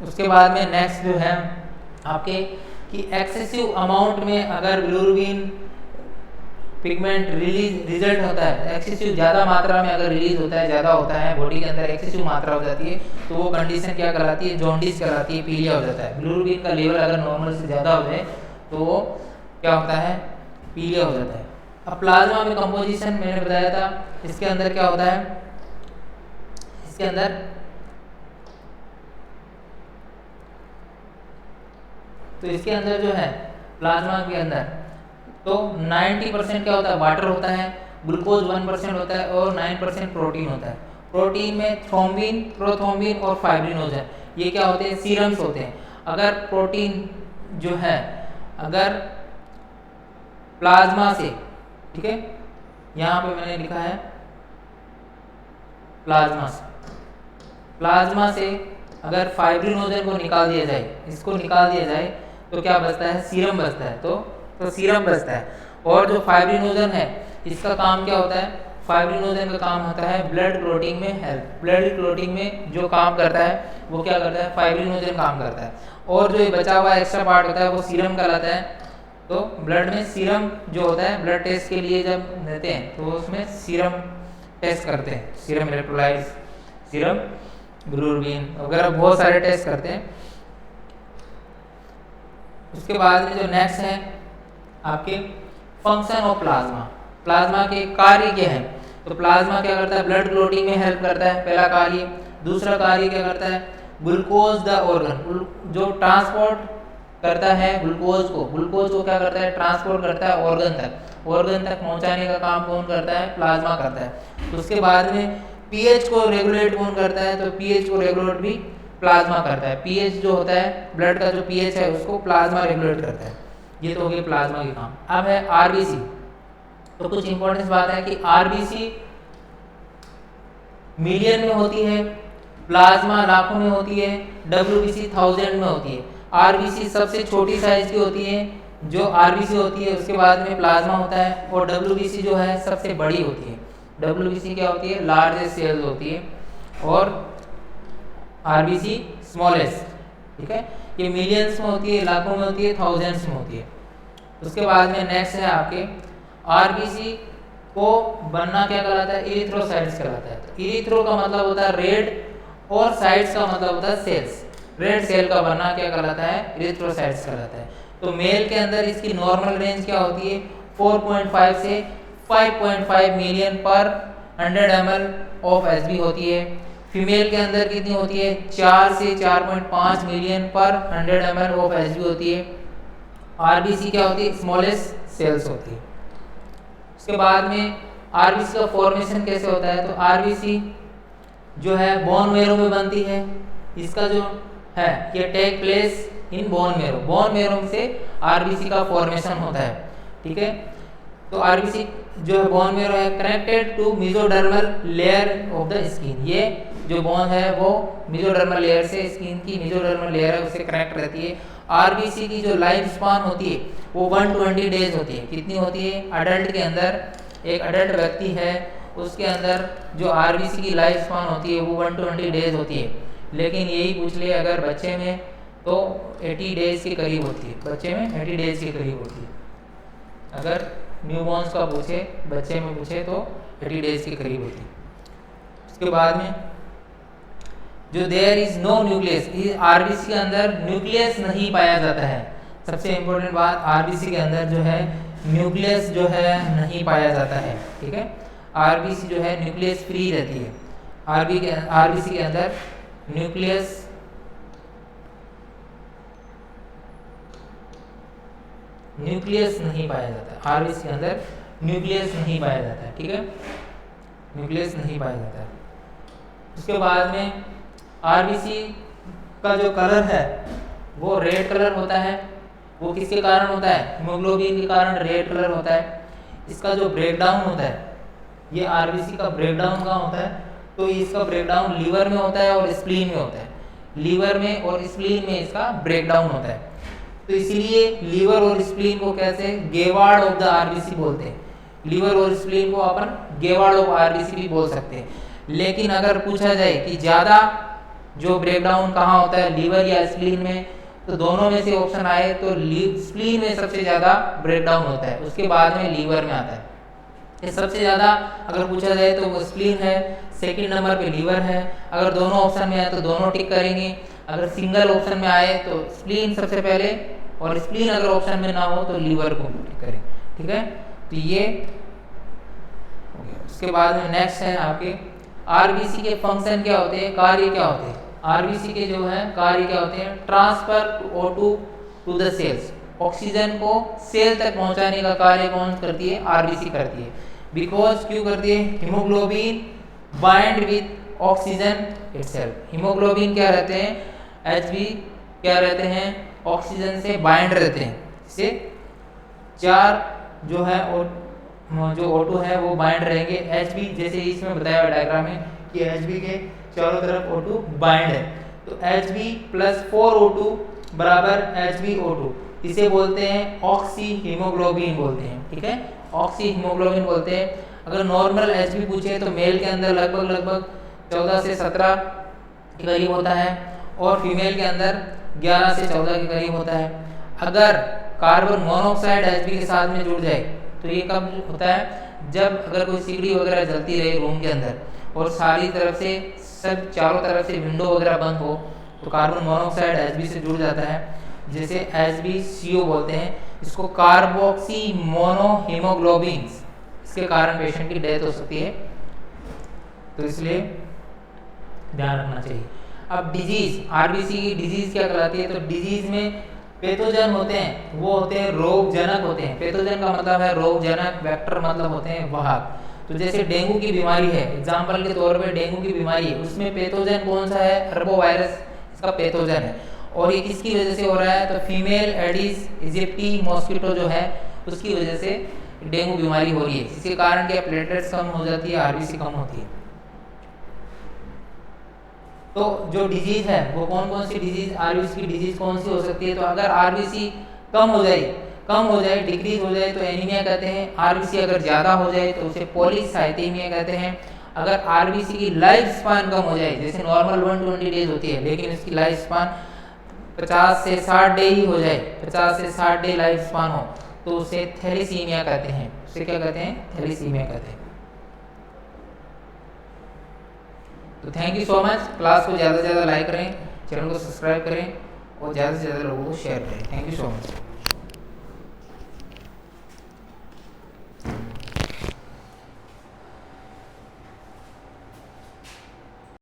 उसके बाद में नेक्स्ट जो है आपके कि एक्सेसिव अमाउंट में अगर बिलिरुबिन पिगमेंट रिजल्ट होता है, एक्सेसिव ज़्यादा मात्रा में अगर रिलीज होता है, ज़्यादा होता है बॉडी के अंदर, एक्सेसिव मात्रा हो जाती है, तो वो कंडीशन क्या कहलाती है, जॉन्डिस कहलाती है, पीलिया हो जाता है। बिलिरुबिन का लेवल अगर नॉर्मल से ज़्यादा हो जाए तो वो क्या होता है, पीलिया हो जाता है। अब प्लाज्मा में कंपोजिशन मैंने बताया था, इसके अंदर क्या होता है, इसके अंदर तो इसके अंदर जो है प्लाज्मा के अंदर तो 90% क्या होता है वाटर होता है, ग्लूकोज 1% होता है, और 9% प्रोटीन होता है। प्रोटीन में थ्रोम्बिन, प्रोथ्रोम्बिन और फाइब्रिनोजन, ये क्या होते हैं, सीरम्स होते हैं। अगर प्रोटीन जो है अगर प्लाज्मा से, ठीक है, यहाँ पे मैंने लिखा है प्लाज्मा से अगर फाइब्रिनोजन को निकाल दिया जाए, इसको निकाल दिया जाए तो क्या बचता है, सीरम बचता है। तो सीरम बचता है। और जो फाइब्रिनोजन है इसका काम क्या होता है, फाइब्रिनोजन का काम होता है ब्लड क्लॉटिंग में हेल्प। ब्लड क्लॉटिंग में जो काम करता है वो क्या करता है, फाइब्रिनोजन काम करता है। और जो बचा हुआ एक्स्ट्रा पार्ट होता है वो सीरम कहलाता है। तो ब्लड में सीरम जो होता है, ब्लड टेस्ट के लिए जब देते हैं तो उसमें सीरम टेस्ट करते हैं, सीरम इलेक्ट्रोलाइट्स, सीरम बिलिरुबिन वगैरह बहुत सारे टेस्ट करते हैं। उसके बाद में जो नेक्स्ट है आपके फंक्शन ऑफ प्लाज्मा, प्लाज्मा के कार्य क्या है। तो प्लाज्मा क्या करता है, ब्लड क्लॉटिंग में हेल्प करता है, पहला कार्य। दूसरा कार्य क्या करता है, ग्लूकोज द ऑर्गन, जो ट्रांसपोर्ट करता है ग्लूकोज को क्या करता है, ट्रांसपोर्ट करता है ऑर्गन तक पहुंचाने का काम कौन करता है, प्लाज्मा करता है। तो उसके बाद में पीएच को रेगुलेट कौन करता है, तो पीएच को रेगुलेट भी प्लाज्मा करता है। पीएच जो होता है ब्लड का जो पीएच है उसको प्लाज्मा रेगुलेट करता है। ये तो हो गए प्लाज्मा के काम। अब है आरबीसी। तो कुछ इंपॉर्टेंट बात है कि आरबीसी मिलियन में होती है, प्लाज्मा लाखों में होती है, डब्ल्यूबीसी 1000 में होती है। आरबीसी सबसे छोटी साइज की होती है जो आरबीसी होती है, उसके बाद में प्लाज्मा होता है, और डब्ल्यूबीसी जो है सबसे बड़ी होती है। डब्ल्यूबीसी क्या होती है, लार्जेस्ट सेल्स होती है, और आरबीसी स्मॉलेस्ट, ठीक है। ये मिलियंस में होती है, लाखों में होती है, थाउजेंड्स में होती है। उसके बाद में नेक्स्ट है आपके आरबीसी को बनना क्या कहलाता है, इरिथ्रोसाइट्स कहलाता है। तो इरिथ्रो का मतलब होता है रेड, और साइट्स का मतलब होता है सेल्स। रेड सेल का बनना क्या कहलाता है, इरिथ्रोसाइट्स कहलाता है। तो मेल के अंदर इसकी नॉर्मल रेंज क्या होती है, 4.5 से 5.5 मिलियन पर 100 ml ऑफ एचबी होती है। फीमेल के अंदर कितनी होती है, 4 से 4.5 मिलियन पर 100 ml ऑफ एचबी होती है। आरबीसी क्या होती है, स्मॉलेस्ट सेल्स होती है। उसके बाद में आरबीसी का फॉर्मेशन कैसे होता है, तो आरबीसी जो है बोन मैरो में बनती है। इसका जो है ये take place in bone marrow. Bone marrow से आरबीसी का फॉर्मेशन होता है, ठीक है। तो आरबीसी जो है बोन मेरो है connected to mesodermal layer of the skin. ये जो बोन है वो मेसोडर्मल लेयर से, स्किन की मेसोडर्मल लेयर है उससे कनेक्ट रहती है। आरबीसी की जो लाइफ स्पान होती है वो 120 डेज होती है। कितनी होती है? अडल्ट के अंदर, एक अडल्ट व्यक्ति है उसके अंदर जो आरबीसी की लाइफ स्पान होती है वो 120 डेज होती है। लेकिन यही पूछ लिए अगर बच्चे में तो 80 डेज के करीब होती है, बच्चे में 80 डेज के करीब होती है। अगर न्यूबॉर्न्स का पूछे, बच्चे में पूछे तो 80 डेज के करीब होती है। उसके बाद में जो there is no nucleus, RBC के अंदर न्यूक्लियस नहीं पाया जाता है। सबसे इम्पोर्टेंट बात, आरबीसी के अंदर जो है न्यूक्लियस जो है नहीं पाया जाता है, ठीक है। आरबीसी जो है न्यूक्लियस फ्री रहती है। आरबीसी के अंदर न्यूक्लियस नहीं पाया जाता है। आरबीसी के अंदर न्यूक्लियस नहीं पाया जाता है, ठीक है, न्यूक्लियस नहीं पाया जाता है। उसके बाद में आरबीसी का जो कलर है वो रेड कलर होता है। वो किसके कारण होता है? हीमोग्लोबिन के कारण रेड कलर होता है। इसका जो ब्रेकडाउन होता है, ये आरबीसी का ब्रेकडाउन कहाँ होता है? तो इसका ब्रेकडाउन लीवर में होता है और स्प्लीन में होता है। लीवर में और स्प्लीन में इसका ब्रेकडाउन होता है। तो इसीलिए लीवर और स्प्लीन को कैसे गेवार्ड ऑफ द आरबीसी बोलते हैं। लीवर और स्प्लीन को अपन गेवार्ड ऑफ आरबीसी भी बोल सकते हैं। लेकिन अगर पूछा जाए कि ज़्यादा जो ब्रेकडाउन कहाँ होता है, लीवर या स्प्लीन में, तो दोनों में से ऑप्शन आए तो स्प्लीन में सबसे ज़्यादा ब्रेकडाउन होता है, उसके बाद में लीवर में आता है। ये सबसे ज़्यादा अगर पूछा जाए तो वो स्प्लीन है, सेकंड नंबर पे लीवर है। अगर दोनों ऑप्शन में आए तो दोनों टिक करेंगे। अगर सिंगल ऑप्शन में आए तो स्प्लीन सबसे पहले, और स्प्लीन अगर ऑप्शन में ना हो तो लीवर को टिक करें, ठीक है। तो ये हो गया। उसके बाद में नेक्स्ट है आपके आरबीसी के फंक्शन क्या होते हैं, कार्य क्या होते हैं। आरबीसी के जो है कार्य क्या होते हैं? Transfer O2 to the cells, oxygen को सेल तक पहुंचाने का कार्य कौन करती है? आरबीसी करती है। बिकॉज क्यों करती है? Haemoglobin bind with oxygen itself. Haemoglobin क्या रहते हैं? Hb क्या रहते हैं? ऑक्सीजन से बाइंड रहते हैं। इससे 4 जो है जो O2 है वो बाइंड रहेंगे। Hb जैसे इसमें बताया हुआ डायग्राम में कि Hb के चारों तरफ O2 बाइंड है, तो Hb प्लस 4O2 बराबर HbO2, इसे बोलते हैं ऑक्सी हीमोग्लोबिन बोलते हैं, ठीक है, ऑक्सी हीमोग्लोबिन बोलते हैं। अगर नॉर्मल Hb पूछे तो मेल के अंदर लगभग 14 से 17 के करीब होता है और फीमेल के अंदर 11 से 14 के करीब होता है। अगर कार्बन मोनोऑक्साइड Hb के साथ में जुड़ जाए तो ये कब होता है? जब अगर कोई सीढ़ी वगैरह जलती रहे रूम के अंदर और सारी तरफ से सब चारों तरफ से विंडो वगैरह बंद हो तो कार्बन मोनोऑक्साइड Hb से जुड़ जाता है, जिसे HbCO बोलते हैं। इसको कार्बोक्सी मोनोहीमोग्लोबिन, इसके कारण पेशेंट की डेथ हो सकती है, तो इसलिए ध्यान रखना चाहिए। अब डिजीज, आरबीसी की डिजीज क्या कहलाती है? तो डिजीज में पैथोजन होते हैं, वो होते हैं रोगजनक होते हैं। पैथोजन का मतलब है रोगजनक, वेक्टर मतलब होते हैं वाहक। तो जैसे डेंगू की बीमारी है, एग्जाम्पल के तौर पे डेंगू की बीमारी है, उसमें पैथोजन कौन सा है? अर्बोवायरस इसका पैथोजन है। और ये किसकी वजह से हो रहा है? तो फीमेल एडिस इजिप्टी मॉस्किटो जो है उसकी वजह से डेंगू बीमारी हो रही है। इसके कारण क्या? प्लेटलेट्स कम हो जाती है, आरबीसी कम होती है। तो जो डिजीज है वो कौन कौन सी डिजीज, आरबीसी की डिजीज कौन सी हो सकती है? तो अगर आरबीसी कम हो जाए, डिक्रीज हो जाए तो एनीमिया कहते हैं। आरबीसी अगर ज़्यादा हो जाए तो उसे पॉलीसाइथेमिया कहते हैं। अगर आरबीसी की लाइफ स्पान कम हो जाए, जैसे नॉर्मल 120 डेज होती है लेकिन इसकी लाइफ स्पान 50 से 60 डे ही हो जाए, 50 से 60 डे लाइफ स्पान हो, तो उसे थैलेसीमिया कहते हैं। उसे क्या कहते हैं? थैलेसीमिया कहते हैं। तो thank you so much. Class को ज़्यादा से ज़्यादा लाइक करें, चैनल को सब्सक्राइब करें और ज़्यादा से ज़्यादा लोगों को शेयर करें। Thank you so much.